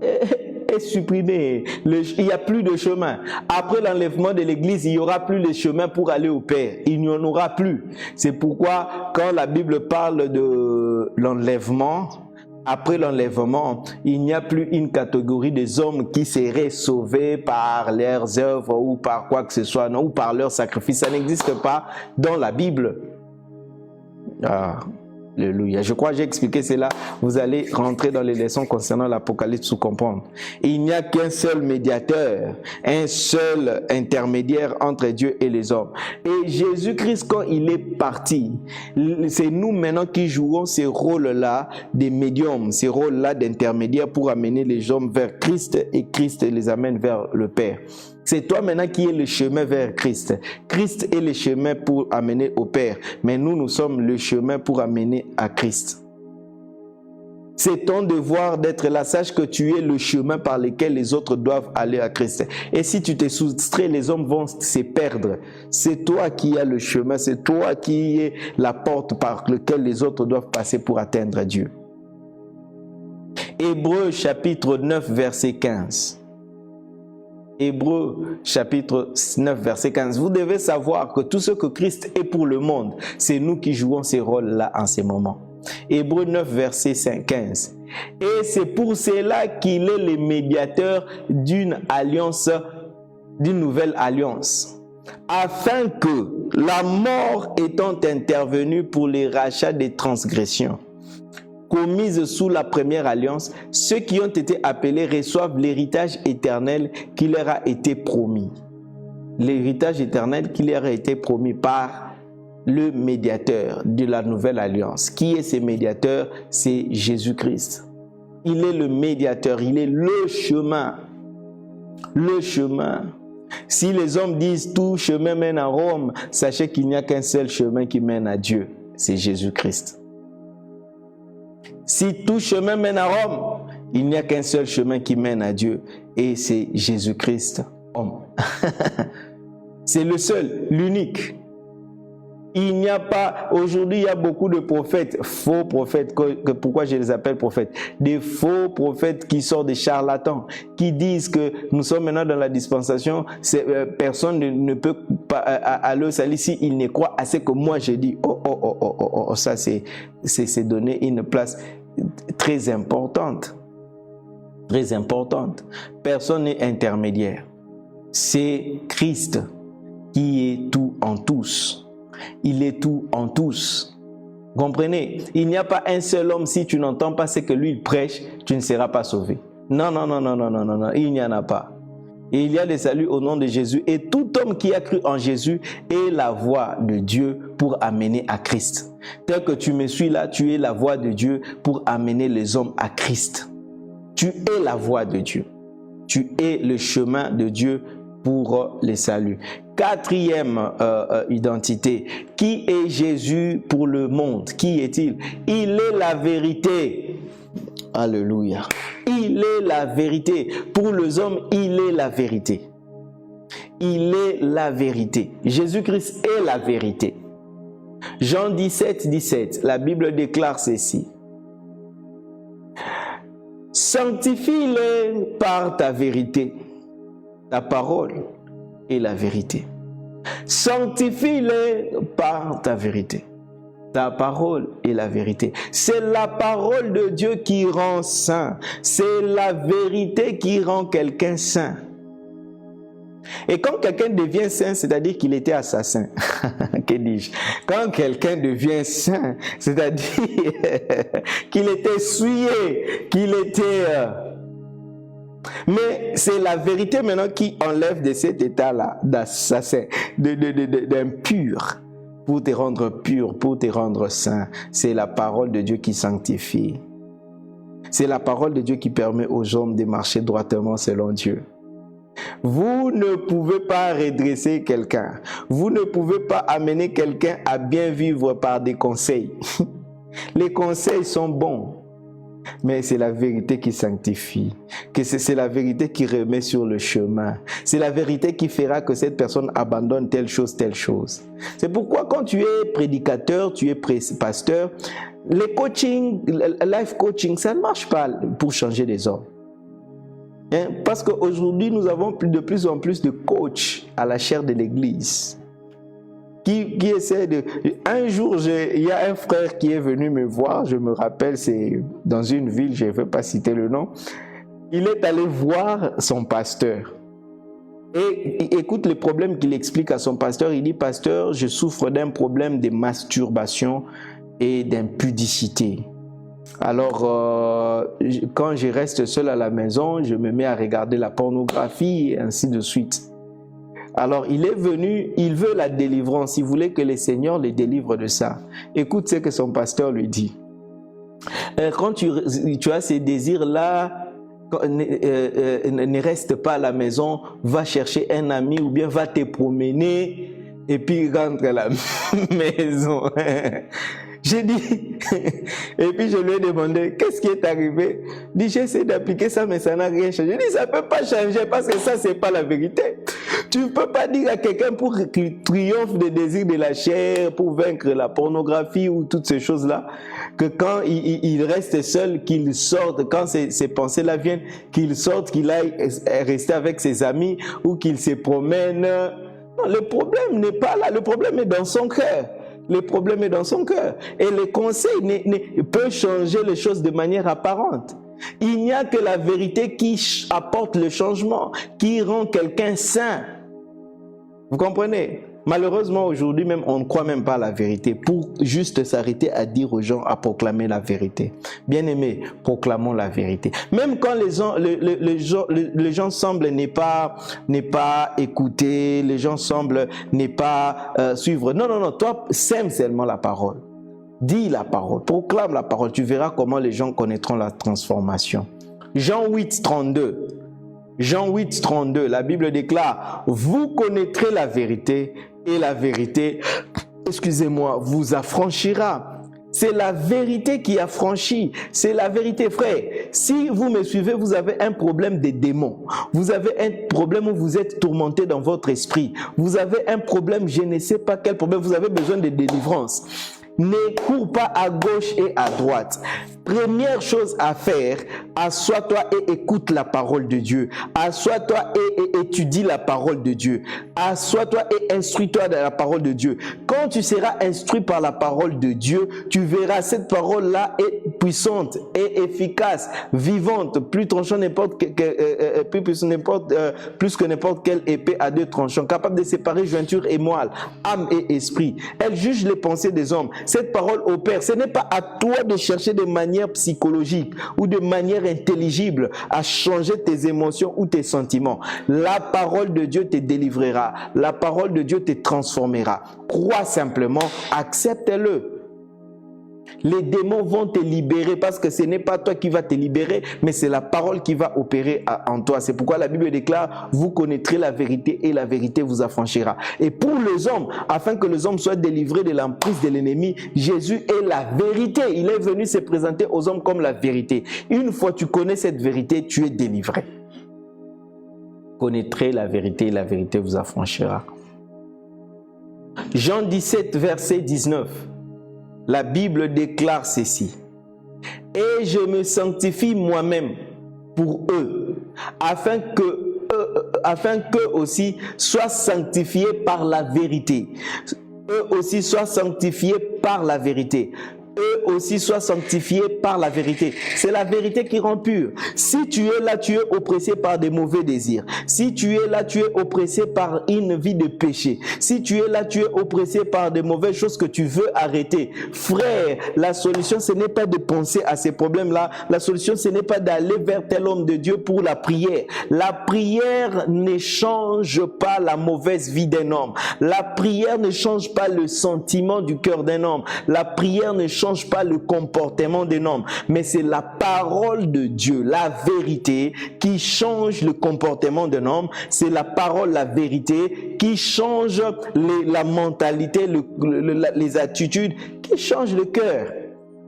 est supprimé. Il n'y a plus de chemin. Après l'enlèvement de l'église, il n'y aura plus de chemin pour aller au Père. Il n'y en aura plus. C'est pourquoi quand la Bible parle de l'enlèvement, après l'enlèvement, il n'y a plus une catégorie des hommes qui seraient sauvés par leurs œuvres ou par quoi que ce soit, non, ou par leur sacrifice. Ça n'existe pas dans la Bible. Alléluia. Je crois que j'ai expliqué cela. Vous allez rentrer dans les leçons concernant l'Apocalypse pour comprendre. Il n'y a qu'un seul médiateur, un seul intermédiaire entre Dieu et les hommes. Et Jésus-Christ, quand il est parti, c'est nous maintenant qui jouons ces rôles-là des médiums, ces rôles-là d'intermédiaires pour amener les hommes vers Christ et Christ les amène vers le Père. C'est toi maintenant qui es le chemin vers Christ. Christ est le chemin pour amener au Père. Mais nous sommes le chemin pour amener à Christ. C'est ton devoir d'être là. Sache que tu es le chemin par lequel les autres doivent aller à Christ. Et si tu te soustrais, les hommes vont se perdre. C'est toi qui as le chemin. C'est toi qui es la porte par laquelle les autres doivent passer pour atteindre Dieu. Hébreux chapitre 9 verset 15. Hébreux chapitre 9 verset 15. Vous devez savoir que tout ce que Christ est pour le monde, c'est nous qui jouons ces rôles-là en ces moments. Hébreux 9 verset 15. Et c'est pour cela qu'il est le médiateur d'une alliance, d'une nouvelle alliance, afin que la mort étant intervenue pour les rachats des transgressions commises sous la première alliance, ceux qui ont été appelés reçoivent l'héritage éternel qui leur a été promis. L'héritage éternel qui leur a été promis par le médiateur de la nouvelle alliance. Qui est ce médiateur? C'est Jésus-Christ. Il est le médiateur, il est le chemin. Le chemin. Si les hommes disent tout chemin mène à Rome, sachez qu'il n'y a qu'un seul chemin qui mène à Dieu, c'est Jésus-Christ. Si tout chemin mène à Rome, il n'y a qu'un seul chemin qui mène à Dieu et c'est Jésus-Christ, homme. C'est le seul, l'unique. Il n'y a pas, aujourd'hui il y a beaucoup de prophètes, faux prophètes, pourquoi je les appelle prophètes? Des faux prophètes qui sortent des charlatans, qui disent que nous sommes maintenant dans la dispensation, personne ne peut pas aller au salut si il ne croit à ce que moi j'ai dit. Ça c'est donner une place très importante. Très importante. Personne n'est intermédiaire. C'est Christ qui est tout en tous. Il est tout en tous. Comprenez? Il n'y a pas un seul homme, si tu n'entends pas ce que lui il prêche, tu ne seras pas sauvé. Non, il n'y en a pas. Et il y a le salut au nom de Jésus. Et tout homme qui a cru en Jésus est la voie de Dieu pour amener à Christ. Tel que tu me suis là, tu es la voie de Dieu pour amener les hommes à Christ. Tu es la voie de Dieu. Tu es le chemin de Dieu pour les saluts. Quatrième identité. Qui est Jésus pour le monde? Qui est-il? Il est la vérité. Alléluia. Il est la vérité. Pour les hommes, il est la vérité. Il est la vérité. Jésus-Christ est la vérité. Jean 17, 17, la Bible déclare ceci. Sanctifie-les par ta vérité. Ta parole est la vérité. Sanctifie-les par ta vérité. Ta parole est la vérité. C'est la parole de Dieu qui rend saint. C'est la vérité qui rend quelqu'un saint. Et quand quelqu'un devient saint, c'est-à-dire qu'il était assassin. Que dis-je? Quand quelqu'un devient saint, c'est-à-dire qu'il était souillé, qu'il était... Mais c'est la vérité maintenant qui enlève de cet état-là d'assassin, d'impur. pour te rendre pur, pour te rendre saint. C'est la parole de Dieu qui sanctifie. C'est la parole de Dieu qui permet aux hommes de marcher droitement selon Dieu. Vous ne pouvez pas redresser quelqu'un. Vous ne pouvez pas amener quelqu'un à bien vivre par des conseils. Les conseils sont bons, mais c'est la vérité qui sanctifie. C'est la vérité qui remet sur le chemin. C'est la vérité qui fera que cette personne abandonne telle chose, telle chose. C'est pourquoi quand tu es prédicateur, tu es pasteur, les coaching, life coaching, ça ne marche pas pour changer les hommes. Parce qu'aujourd'hui, nous avons de plus en plus de coachs à la chair de l'église qui essaient de... Un jour, il y a un frère qui est venu me voir, je me rappelle, c'est dans une ville, je ne vais pas citer le nom. Il est allé voir son pasteur. Et écoute le problème qu'il explique à son pasteur. Il dit, pasteur, je souffre d'un problème de masturbation et d'impudicité. Alors, quand je reste seul à la maison, je me mets à regarder la pornographie et ainsi de suite. Alors, il est venu, il veut la délivrance, il voulait que le Seigneur le délivre de ça. Écoute ce que son pasteur lui dit. Quand tu as ces désirs-là, ne reste pas à la maison, va chercher un ami ou bien va te promener et puis rentre à la maison. J'ai dit, et puis je lui ai demandé, qu'est-ce qui est arrivé? Il dit, j'essaie d'appliquer ça, mais ça n'a rien changé. J'ai dit, ça ne peut pas changer parce que ça, ce n'est pas la vérité. Tu ne peux pas dire à quelqu'un pour qu'il triomphe des désirs de la chair, pour vaincre la pornographie ou toutes ces choses-là, que quand il reste seul, qu'il sorte, quand ces pensées-là viennent, qu'il sorte, qu'il aille rester avec ses amis ou qu'il se promène. Non, le problème n'est pas là, le problème est dans son cœur. Le problème est dans son cœur. Et le conseil peut changer les choses de manière apparente. Il n'y a que la vérité qui apporte le changement, qui rend quelqu'un saint. Vous comprenez? Malheureusement, aujourd'hui même, on ne croit même pas à la vérité pour juste s'arrêter à dire aux gens, à proclamer la vérité. Bien-aimés, proclamons la vérité. Même quand les gens semblent ne pas écouter, les gens semblent ne pas suivre. Non, non, non, toi, sème seulement la parole. Dis la parole, proclame la parole. Tu verras comment les gens connaîtront la transformation. Jean 8, 32. Jean 8, 32, la Bible déclare, vous connaîtrez la vérité et la vérité, excusez-moi, vous affranchira. C'est la vérité qui affranchit. C'est la vérité, frère. Si vous me suivez, vous avez un problème de démons. Vous avez un problème où vous êtes tourmenté dans votre esprit. Vous avez un problème, je ne sais pas quel problème, vous avez besoin de délivrance. Ne cours pas à gauche et à droite. Première chose à faire, assois-toi et écoute la parole de Dieu. Assois-toi et étudie la parole de Dieu. Assois-toi et instruis-toi de la parole de Dieu. Quand tu seras instruit par la parole de Dieu, tu verras cette parole-là est puissante et efficace, vivante, plus tranchant plus que n'importe quelle épée à deux tranchants, capable de séparer jointure et moelle, âme et esprit. Elle juge les pensées des hommes. Cette parole opère. Ce n'est pas à toi de chercher de manière psychologique ou de manière intelligible à changer tes émotions ou tes sentiments. La parole de Dieu te délivrera. La parole de Dieu te transformera. Crois simplement, accepte-le. Les démons vont te libérer parce que ce n'est pas toi qui vas te libérer, mais c'est la parole qui va opérer en toi. C'est pourquoi la Bible déclare, vous connaîtrez la vérité et la vérité vous affranchira. Et pour les hommes, afin que les hommes soient délivrés de l'emprise de l'ennemi, Jésus est la vérité. Il est venu se présenter aux hommes comme la vérité. Une fois que tu connais cette vérité, tu es délivré. Connaîtrez la vérité et la vérité vous affranchira. Jean 17, verset 19. La Bible déclare ceci. Et je me sanctifie moi-même pour eux, afin qu'eux aussi soient sanctifiés par la vérité. Eux aussi soient sanctifiés par la vérité. eux aussi soient sanctifiés par la vérité. C'est la vérité qui rend pur. Si tu es là, tu es oppressé par des mauvais désirs. Si tu es là, tu es oppressé par une vie de péché. Si tu es là, tu es oppressé par des mauvaises choses que tu veux arrêter. Frère, la solution, ce n'est pas de penser à ces problèmes-là. La solution, ce n'est pas d'aller vers tel homme de Dieu pour la prière. La prière ne change pas la mauvaise vie d'un homme. La prière ne change pas le sentiment du cœur d'un homme. La prière ne change pas le comportement d'un homme, mais c'est la parole de Dieu, la vérité qui change le comportement d'un homme. C'est la parole, la vérité qui change la mentalité, les attitudes, qui change le cœur.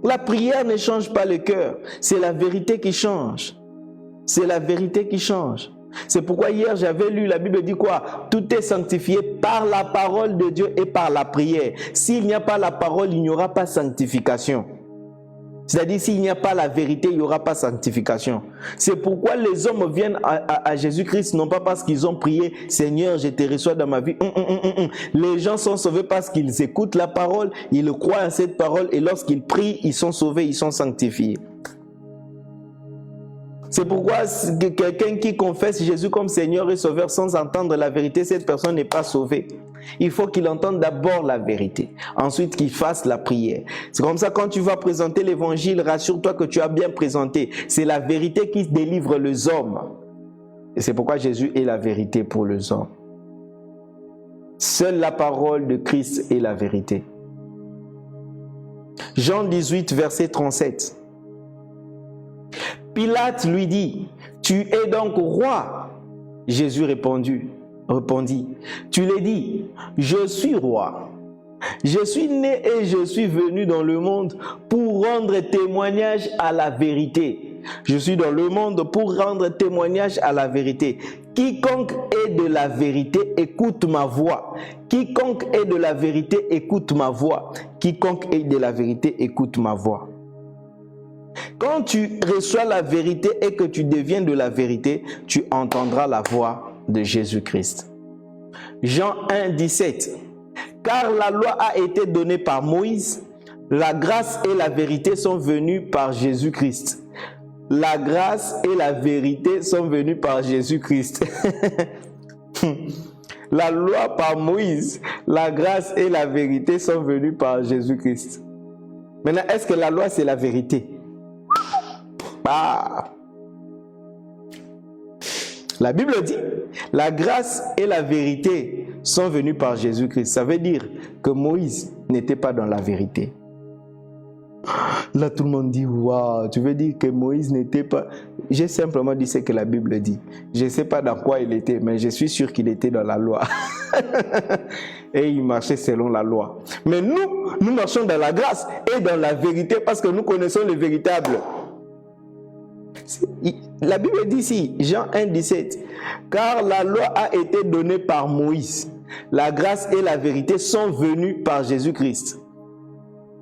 La prière ne change pas le cœur, c'est la vérité qui change. C'est la vérité qui change. C'est pourquoi hier j'avais lu, la Bible dit quoi? Tout est sanctifié par la parole de Dieu et par la prière. S'il n'y a pas la parole, il n'y aura pas sanctification. C'est-à-dire s'il n'y a pas la vérité, il n'y aura pas sanctification. C'est pourquoi les hommes viennent à Jésus-Christ, non pas parce qu'ils ont prié « Seigneur, je te reçois dans ma vie ». Les gens sont sauvés parce qu'ils écoutent la parole, ils croient à cette parole et lorsqu'ils prient, ils sont sauvés, ils sont sanctifiés. C'est pourquoi quelqu'un qui confesse Jésus comme Seigneur et Sauveur sans entendre la vérité, cette personne n'est pas sauvée. Il faut qu'il entende d'abord la vérité, ensuite qu'il fasse la prière. C'est comme ça quand tu vas présenter l'évangile, rassure-toi que tu as bien présenté. C'est la vérité qui délivre les hommes. Et c'est pourquoi Jésus est la vérité pour les hommes. Seule la parole de Christ est la vérité. Jean 18, verset 37. Pilate lui dit, « Tu es donc roi ?» Jésus répondit, « Tu l'as dit, je suis roi. Je suis né et je suis venu dans le monde pour rendre témoignage à la vérité. Je suis dans le monde pour rendre témoignage à la vérité. Quiconque est de la vérité, écoute ma voix. Quiconque est de la vérité, écoute ma voix. Quiconque est de la vérité, écoute ma voix. » Quand tu reçois la vérité et que tu deviens de la vérité, tu entendras la voix de Jésus-Christ. Jean 1, 17. Car la loi a été donnée par Moïse, la grâce et la vérité sont venues par Jésus-Christ. La grâce et la vérité sont venues par Jésus-Christ. La loi par Moïse, la grâce et la vérité sont venues par Jésus-Christ. Maintenant, est-ce que la loi c'est la vérité? La Bible dit, la grâce et la vérité sont venues par Jésus-Christ. Ça veut dire que Moïse n'était pas dans la vérité. Là, tout le monde dit, waouh, tu veux dire que Moïse n'était pas... J'ai simplement dit ce que la Bible dit. Je ne sais pas dans quoi il était, mais je suis sûr qu'il était dans la loi. Et il marchait selon la loi. Mais nous marchons dans la grâce et dans la vérité parce que nous connaissons le véritable. La Bible dit ici, Jean 1, 17, car la loi a été donnée par Moïse. La grâce et la vérité sont venues par Jésus-Christ.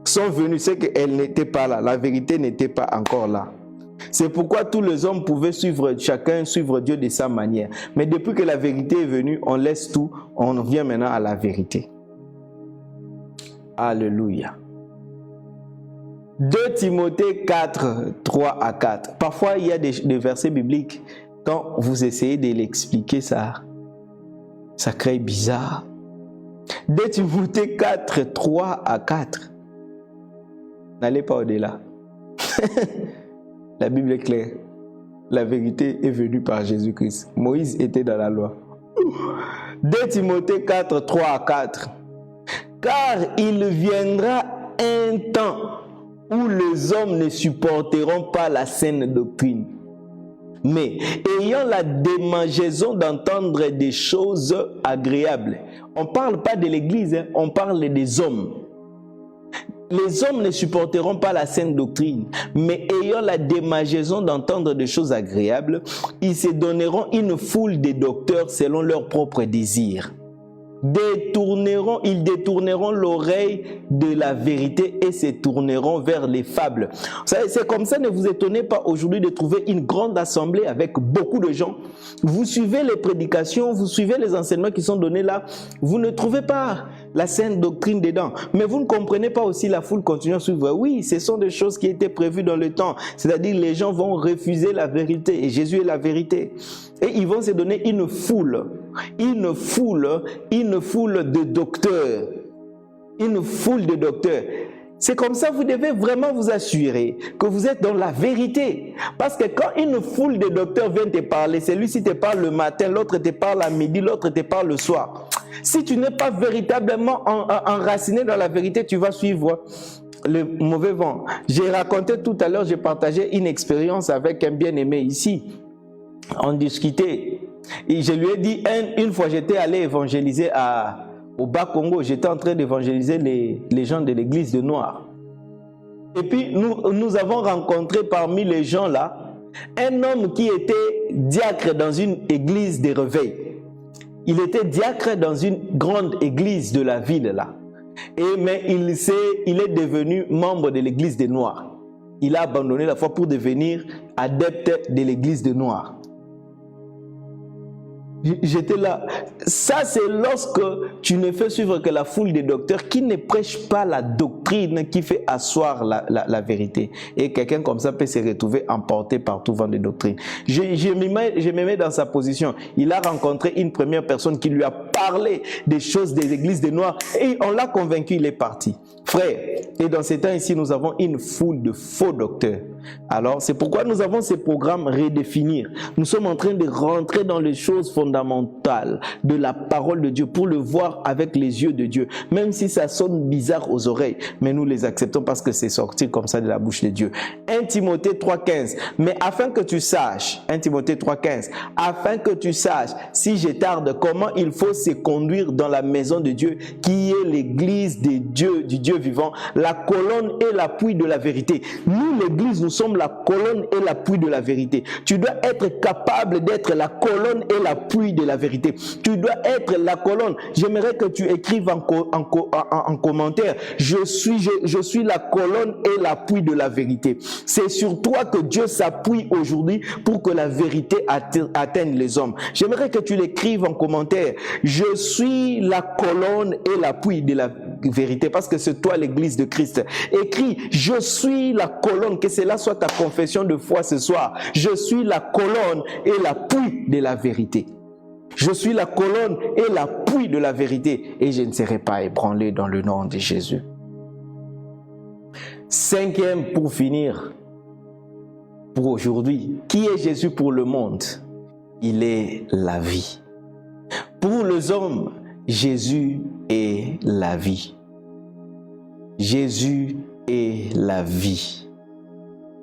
Sont venues, c'est qu'elle n'était pas là. La vérité n'était pas encore là. C'est pourquoi tous les hommes pouvaient chacun suivre Dieu de sa manière. Mais depuis que la vérité est venue, on laisse tout, on vient maintenant à la vérité. Alléluia. 2 Timothée 4, 3 à 4. Parfois, il y a des versets bibliques. Quand vous essayez de l'expliquer, ça crée bizarre. 2 Timothée 4, 3 à 4. N'allez pas au-delà. La Bible est claire. La vérité est venue par Jésus-Christ. Moïse était dans la loi. 2 Timothée 4, 3 à 4. Car il viendra un temps où les hommes ne supporteront pas la saine doctrine, mais ayant la démangeaison d'entendre des choses agréables. On ne parle pas de l'Église, on parle des hommes. Les hommes ne supporteront pas la saine doctrine, mais ayant la démangeaison d'entendre des choses agréables, ils se donneront une foule de docteurs selon leurs propres désirs. ils détourneront l'oreille de la vérité et se tourneront vers les fables. Vous savez, c'est comme ça, ne vous étonnez pas aujourd'hui de trouver une grande assemblée avec beaucoup de gens. Vous suivez les prédications, vous suivez les enseignements qui sont donnés là, vous ne trouvez pas la sainte doctrine dedans. Mais vous ne comprenez pas aussi la foule continue à suivre. Oui, ce sont des choses qui étaient prévues dans le temps. C'est-à-dire les gens vont refuser la vérité et Jésus est la vérité. Et ils vont se donner une foule de docteurs. Une foule de docteurs. C'est comme ça que vous devez vraiment vous assurer que vous êtes dans la vérité. Parce que quand une foule de docteurs vient te parler, celui-ci te parle le matin, l'autre te parle à midi, l'autre te parle le soir. Si tu n'es pas véritablement enraciné dans la vérité, tu vas suivre le mauvais vent. J'ai raconté tout à l'heure, j'ai partagé une expérience avec un bien-aimé ici. On discutait. Et je lui ai dit, une fois j'étais allé évangéliser au Bas-Congo, j'étais en train d'évangéliser les gens de l'église de Noir. Et puis nous avons rencontré parmi les gens là, un homme qui était diacre dans une église de réveil. Il était diacre dans une grande église de la ville là. Mais il est devenu membre de l'église des Noirs. Il a abandonné la foi pour devenir adepte de l'église des Noirs. J'étais là. Ça, c'est lorsque tu ne fais suivre que la foule des docteurs qui ne prêchent pas la doctrine qui fait asseoir la vérité. Et quelqu'un comme ça peut se retrouver emporté par tout vent de doctrine. Je me mets dans sa position. Il a rencontré une première personne qui lui a parlé des choses des églises des Noirs et on l'a convaincu, il est parti. Frère, et dans ces temps ici, nous avons une foule de faux docteurs. Alors, c'est pourquoi nous avons ces programmes redéfinir. Nous sommes en train de rentrer dans les choses fondamentales de la parole de Dieu pour le voir avec les yeux de Dieu. Même si ça sonne bizarre aux oreilles, mais nous les acceptons parce que c'est sorti comme ça de la bouche de Dieu. 1 Timothée 3,15. Mais afin que tu saches, 1 Timothée 3,15, afin que tu saches, si je tarde, comment il faut se conduire dans la maison de Dieu, qui est l'église de Dieu, du Dieu vivant, la colonne et l'appui de la vérité. Nous, l'église, nous sommes la colonne et l'appui de la vérité. Tu dois être capable d'être la colonne et l'appui de la vérité. Tu dois être la colonne. J'aimerais que tu écrives en commentaire, je suis la colonne et l'appui de la vérité. C'est sur toi que Dieu s'appuie aujourd'hui pour que la vérité atteigne les hommes. J'aimerais que tu l'écrives en commentaire. Je suis la colonne et l'appui de la vérité, parce que c'est toi l'église de Christ. Écris, je suis la colonne, que cela soit ta confession de foi ce soir. Je suis la colonne et l'appui de la vérité. Je suis la colonne et l'appui de la vérité et je ne serai pas ébranlé dans le nom de Jésus. Cinquième, pour finir, pour aujourd'hui, qui est Jésus pour le monde? Il est la vie. Pour les hommes, Jésus est la vie. Jésus est la vie.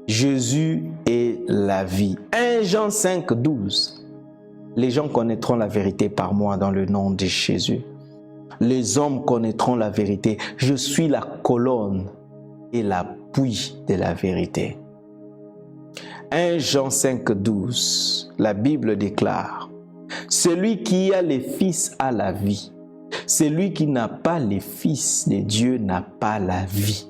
Jésus est la vie. 1 Jean 5, 12. Les gens connaîtront la vérité par moi dans le nom de Jésus. Les hommes connaîtront la vérité. Je suis la colonne et l'appui de la vérité. 1 Jean 5, 12. La Bible déclare: celui qui a les fils a la vie. Celui qui n'a pas les fils de Dieu n'a pas la vie.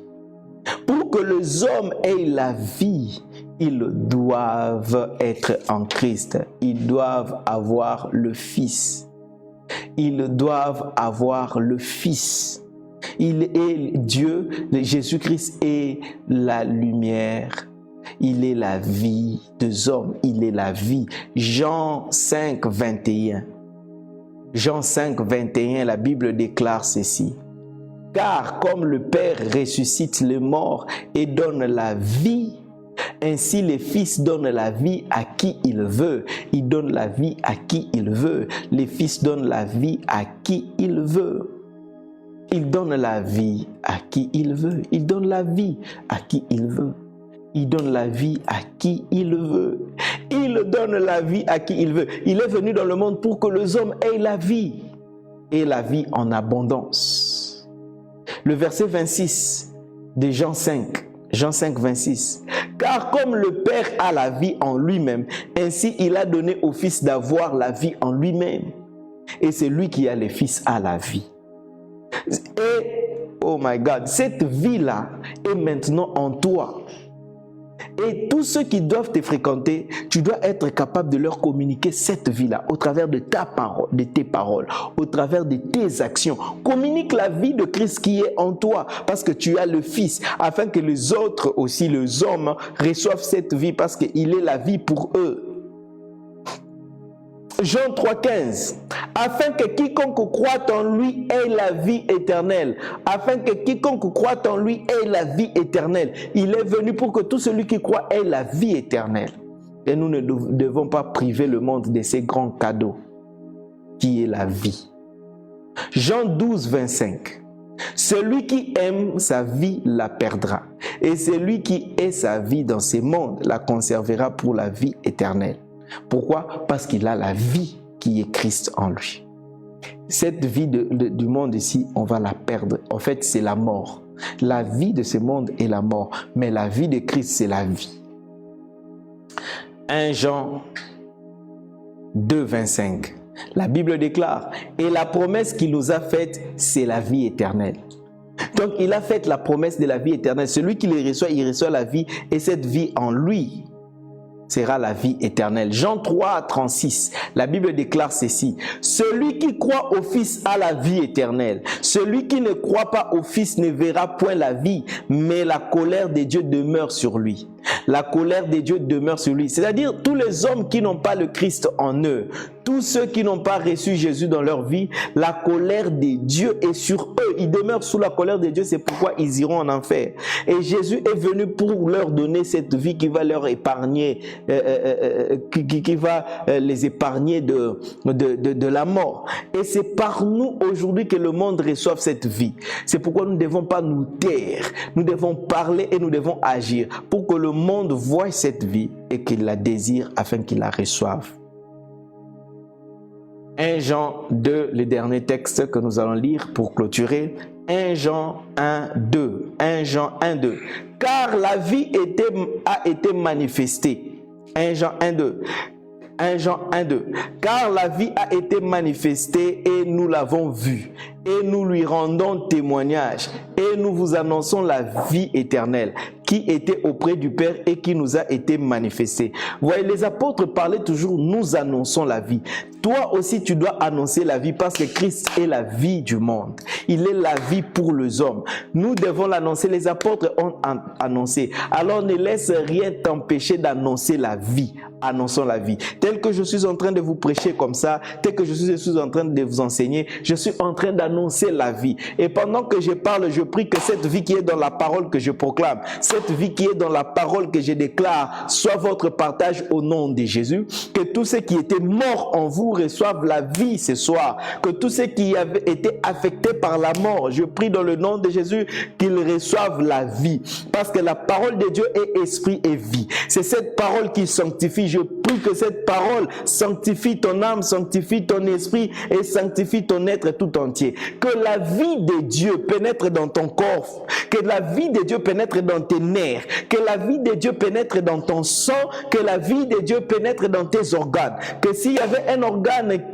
Pour que les hommes aient la vie, ils doivent être en Christ. Ils doivent avoir le Fils. Ils doivent avoir le Fils. Il est Dieu, Jésus-Christ est la lumière. Il est la vie des hommes. Il est la vie. Jean 5, 21. Jean 5, 21, la Bible déclare ceci: car comme le Père ressuscite les morts et donne la vie, ainsi le Fils donne la vie à qui il veut. Il donne la vie à qui il veut. Le Fils donne la vie à qui il veut. Il donne la vie à qui il veut. Il donne la vie à qui il veut. Il donne la vie à qui il veut. Il donne la vie à qui il veut. Il est venu dans le monde pour que les hommes aient la vie. Et la vie en abondance. Le verset 26 de Jean 5. Jean 5, 26. Car comme le Père a la vie en lui-même, ainsi il a donné au Fils d'avoir la vie en lui-même. Et celui qui a le Fils a la vie. Et, oh my God, cette vie-là est maintenant en toi. Et tous ceux qui doivent te fréquenter, tu dois être capable de leur communiquer cette vie-là au travers de ta parole, de tes paroles, au travers de tes actions. Communique la vie de Christ qui est en toi parce que tu as le Fils, afin que les autres aussi, les hommes, reçoivent cette vie parce qu'il est la vie pour eux. Jean 3,15, afin que quiconque croit en lui ait la vie éternelle. Afin que quiconque croit en lui ait la vie éternelle. Il est venu pour que tout celui qui croit ait la vie éternelle. Et nous ne devons pas priver le monde de ces grands cadeaux qui est la vie. Jean 12,25, celui qui aime sa vie la perdra. Et celui qui ait sa vie dans ces mondes la conservera pour la vie éternelle. Pourquoi? Parce qu'il a la vie qui est Christ en lui. Cette vie du monde ici, on va la perdre. En fait, c'est la mort. La vie de ce monde est la mort. Mais la vie de Christ, c'est la vie. 1 Jean 2,25. La Bible déclare, et la promesse qu'il nous a faite, c'est la vie éternelle. Donc, il a fait la promesse de la vie éternelle. Celui qui les reçoit, il reçoit la vie, et cette vie en lui sera la vie éternelle. Jean 3,36, la Bible déclare ceci, celui qui croit au Fils a la vie éternelle. Celui qui ne croit pas au Fils ne verra point la vie, mais la colère de Dieu demeure sur lui. La colère de Dieu demeure sur lui. C'est-à-dire tous les hommes qui n'ont pas le Christ en eux, tous ceux qui n'ont pas reçu Jésus dans leur vie, la colère de Dieu est sur eux. Ils demeurent sous la colère de Dieu, c'est pourquoi ils iront en enfer. Et Jésus est venu pour leur donner cette vie qui va leur épargner, qui va les épargner de la mort. Et c'est par nous aujourd'hui que le monde reçoive cette vie. C'est pourquoi nous ne devons pas nous taire. Nous devons parler et nous devons agir pour que le monde voie cette vie et qu'il la désire afin qu'il la reçoive. 1 Jean 2, le dernier texte que nous allons lire pour clôturer. 1 Jean 1, 2. 1 Jean 1, 2. Car la vie a été manifestée. 1 Jean 1, 2. 1 Jean 1, 2. Car la vie a été manifestée et nous l'avons vue. Et nous lui rendons témoignage. Et nous vous annonçons la vie éternelle qui était auprès du Père et qui nous a été manifestée. Vous voyez, les apôtres parlaient toujours, nous annonçons la vie. Toi aussi, tu dois annoncer la vie parce que Christ est la vie du monde. Il est la vie pour les hommes. Nous devons l'annoncer. Les apôtres ont annoncé. Alors ne laisse rien t'empêcher d'annoncer la vie. Annonçons la vie. Tel que je suis en train de vous prêcher comme ça, tel que je suis en train de vous enseigner, je suis en train d'annoncer la vie. Et pendant que je parle, je prie que cette vie qui est dans la parole que je proclame, cette vie qui est dans la parole que je déclare, soit votre partage au nom de Jésus. Que tous ceux qui étaient morts en vous reçoivent la vie ce soir. Que tous ceux qui avaient été affectés par la mort, je prie dans le nom de Jésus qu'ils reçoivent la vie. Parce que la parole de Dieu est esprit et vie. C'est cette parole qui sanctifie. Je prie que cette parole sanctifie ton âme, sanctifie ton esprit et sanctifie ton être tout entier. Que la vie de Dieu pénètre dans ton corps. Que la vie de Dieu pénètre dans tes nerfs. Que la vie de Dieu pénètre dans ton sang. Que la vie de Dieu pénètre dans tes organes. Que s'il y avait un organe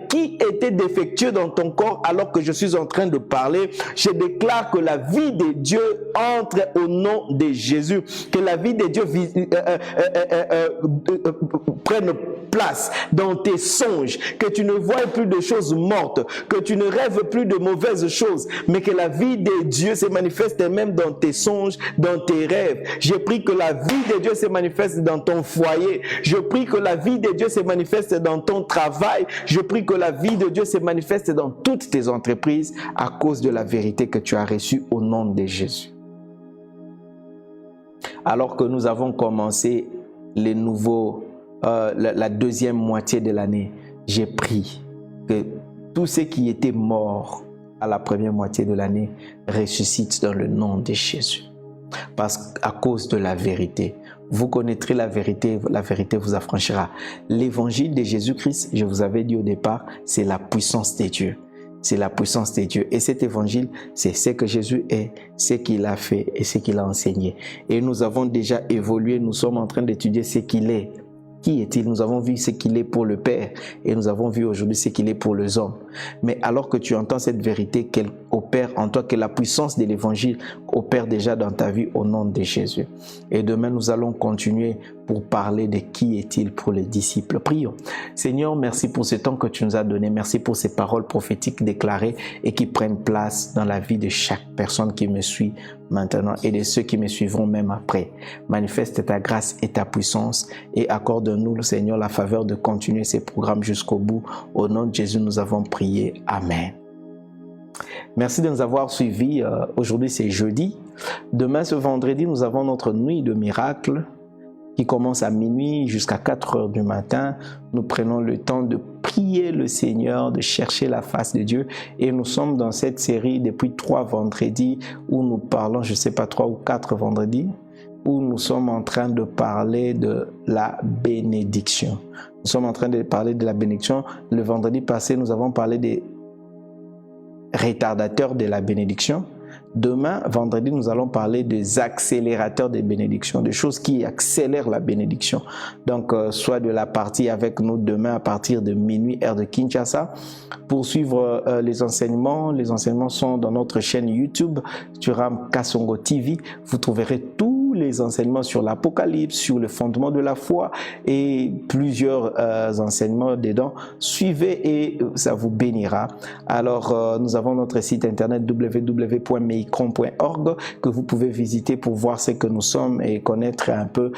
qui était défectueux dans ton corps alors que je suis en train de parler, je déclare que la vie de Dieu entre au nom de Jésus. Que la vie de Dieu prenne place dans tes songes, que tu ne vois plus de choses mortes, que tu ne rêves plus de mauvaises choses, mais que la vie de Dieu se manifeste même dans tes songes, dans tes rêves. Je prie que la vie de Dieu se manifeste dans ton foyer. Je prie que la vie de Dieu se manifeste dans ton travail. Je prie que la vie de Dieu se manifeste dans toutes tes entreprises à cause de la vérité que tu as reçue au nom de Jésus. Alors que nous avons commencé les nouveaux la deuxième moitié de l'année, j'ai prié que tous ceux qui étaient morts à la première moitié de l'année ressuscitent dans le nom de Jésus. Parce qu'à cause de la vérité, vous connaîtrez la vérité vous affranchira. L'évangile de Jésus-Christ, je vous avais dit au départ, c'est la puissance de Dieu. C'est la puissance de Dieu. Et cet évangile, c'est ce que Jésus est, ce qu'il a fait et ce qu'il a enseigné. Et nous avons déjà évolué, nous sommes en train d'étudier ce qu'il est. qui est-il? Nous avons vu ce qu'il est pour le Père et nous avons vu aujourd'hui ce qu'il est pour les hommes. Mais alors que tu entends cette vérité qu'elle opère en toi, que la puissance de l'évangile opère déjà dans ta vie au nom de Jésus. Et demain, nous allons continuer pour parler de qui est-il pour les disciples. Prions. Seigneur, merci pour ce temps que tu nous as donné. Merci pour ces paroles prophétiques déclarées et qui prennent place dans la vie de chaque personne qui me suit maintenant et de ceux qui me suivront même après. Manifeste ta grâce et ta puissance et accorde-nous, Seigneur, la faveur de continuer ces programmes jusqu'au bout. Au nom de Jésus, nous avons prié. Amen. Merci de nous avoir suivis. Aujourd'hui, c'est jeudi. Demain, ce vendredi, nous avons notre nuit de miracles qui commence à minuit jusqu'à 4 heures du matin. Nous prenons le temps de prier le Seigneur, de chercher la face de Dieu. Et nous sommes dans cette série depuis 3 vendredis où nous parlons, je ne sais pas, 3 ou 4 vendredis, où nous sommes en train de parler de la bénédiction. Nous sommes en train de parler de la bénédiction. Le vendredi passé, nous avons parlé des retardateurs de la bénédiction. Demain, vendredi, nous allons parler des accélérateurs des bénédictions, des choses qui accélèrent la bénédiction. Donc, sois de la partie avec nous demain à partir de minuit, heure de Kinshasa. Pour suivre les enseignements sont dans notre chaîne YouTube, Turam Kasongo TV. Vous trouverez tous les enseignements sur l'Apocalypse, sur le fondement de la foi et plusieurs enseignements dedans. Suivez et ça vous bénira. Alors, nous avons notre site internet www.meicron.org que vous pouvez visiter pour voir ce que nous sommes et connaître un peu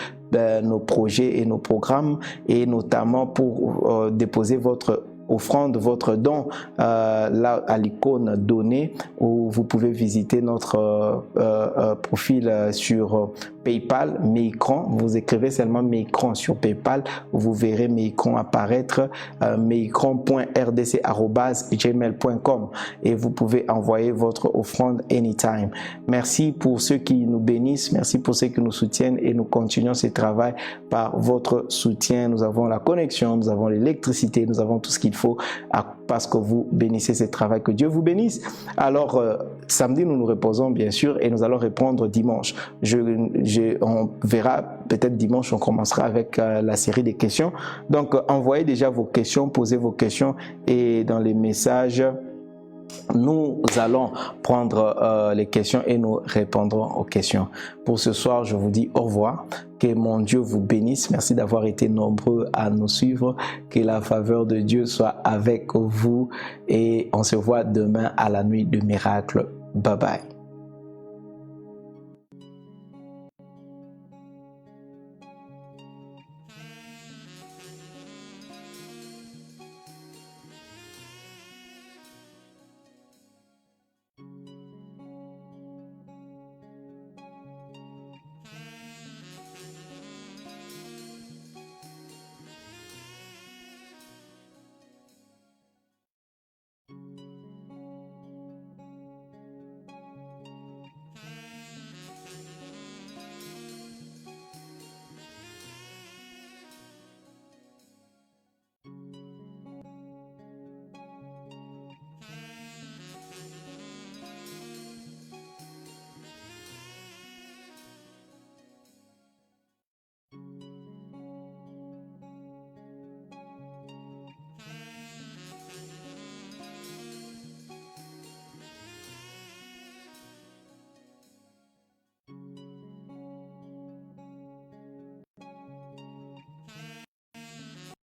nos projets et nos programmes et notamment pour déposer votre offrande, votre don là à l'icône donnée où vous pouvez visiter notre profil sur PayPal, Meicron. Vous écrivez seulement Meicron sur PayPal, vous verrez Meicron apparaître, meicron.rdc@gmail.com et vous pouvez envoyer votre offrande anytime. Merci pour ceux qui nous bénissent, merci pour ceux qui nous soutiennent et nous continuons ce travail par votre soutien. Nous avons la connexion, nous avons l'électricité, nous avons tout ce qu'il faut parce que vous bénissez ce travail. Que Dieu vous bénisse. Alors, samedi, nous nous reposons bien sûr et nous allons répondre dimanche. On verra peut-être dimanche, on commencera avec la série des questions. Donc, envoyez déjà vos questions, posez vos questions et dans les messages, nous allons prendre les questions et nous répondrons aux questions. Pour ce soir, je vous dis au revoir. Que mon Dieu vous bénisse. Merci d'avoir été nombreux à nous suivre. Que la faveur de Dieu soit avec vous. Et on se voit demain à la nuit de miracles. Bye bye.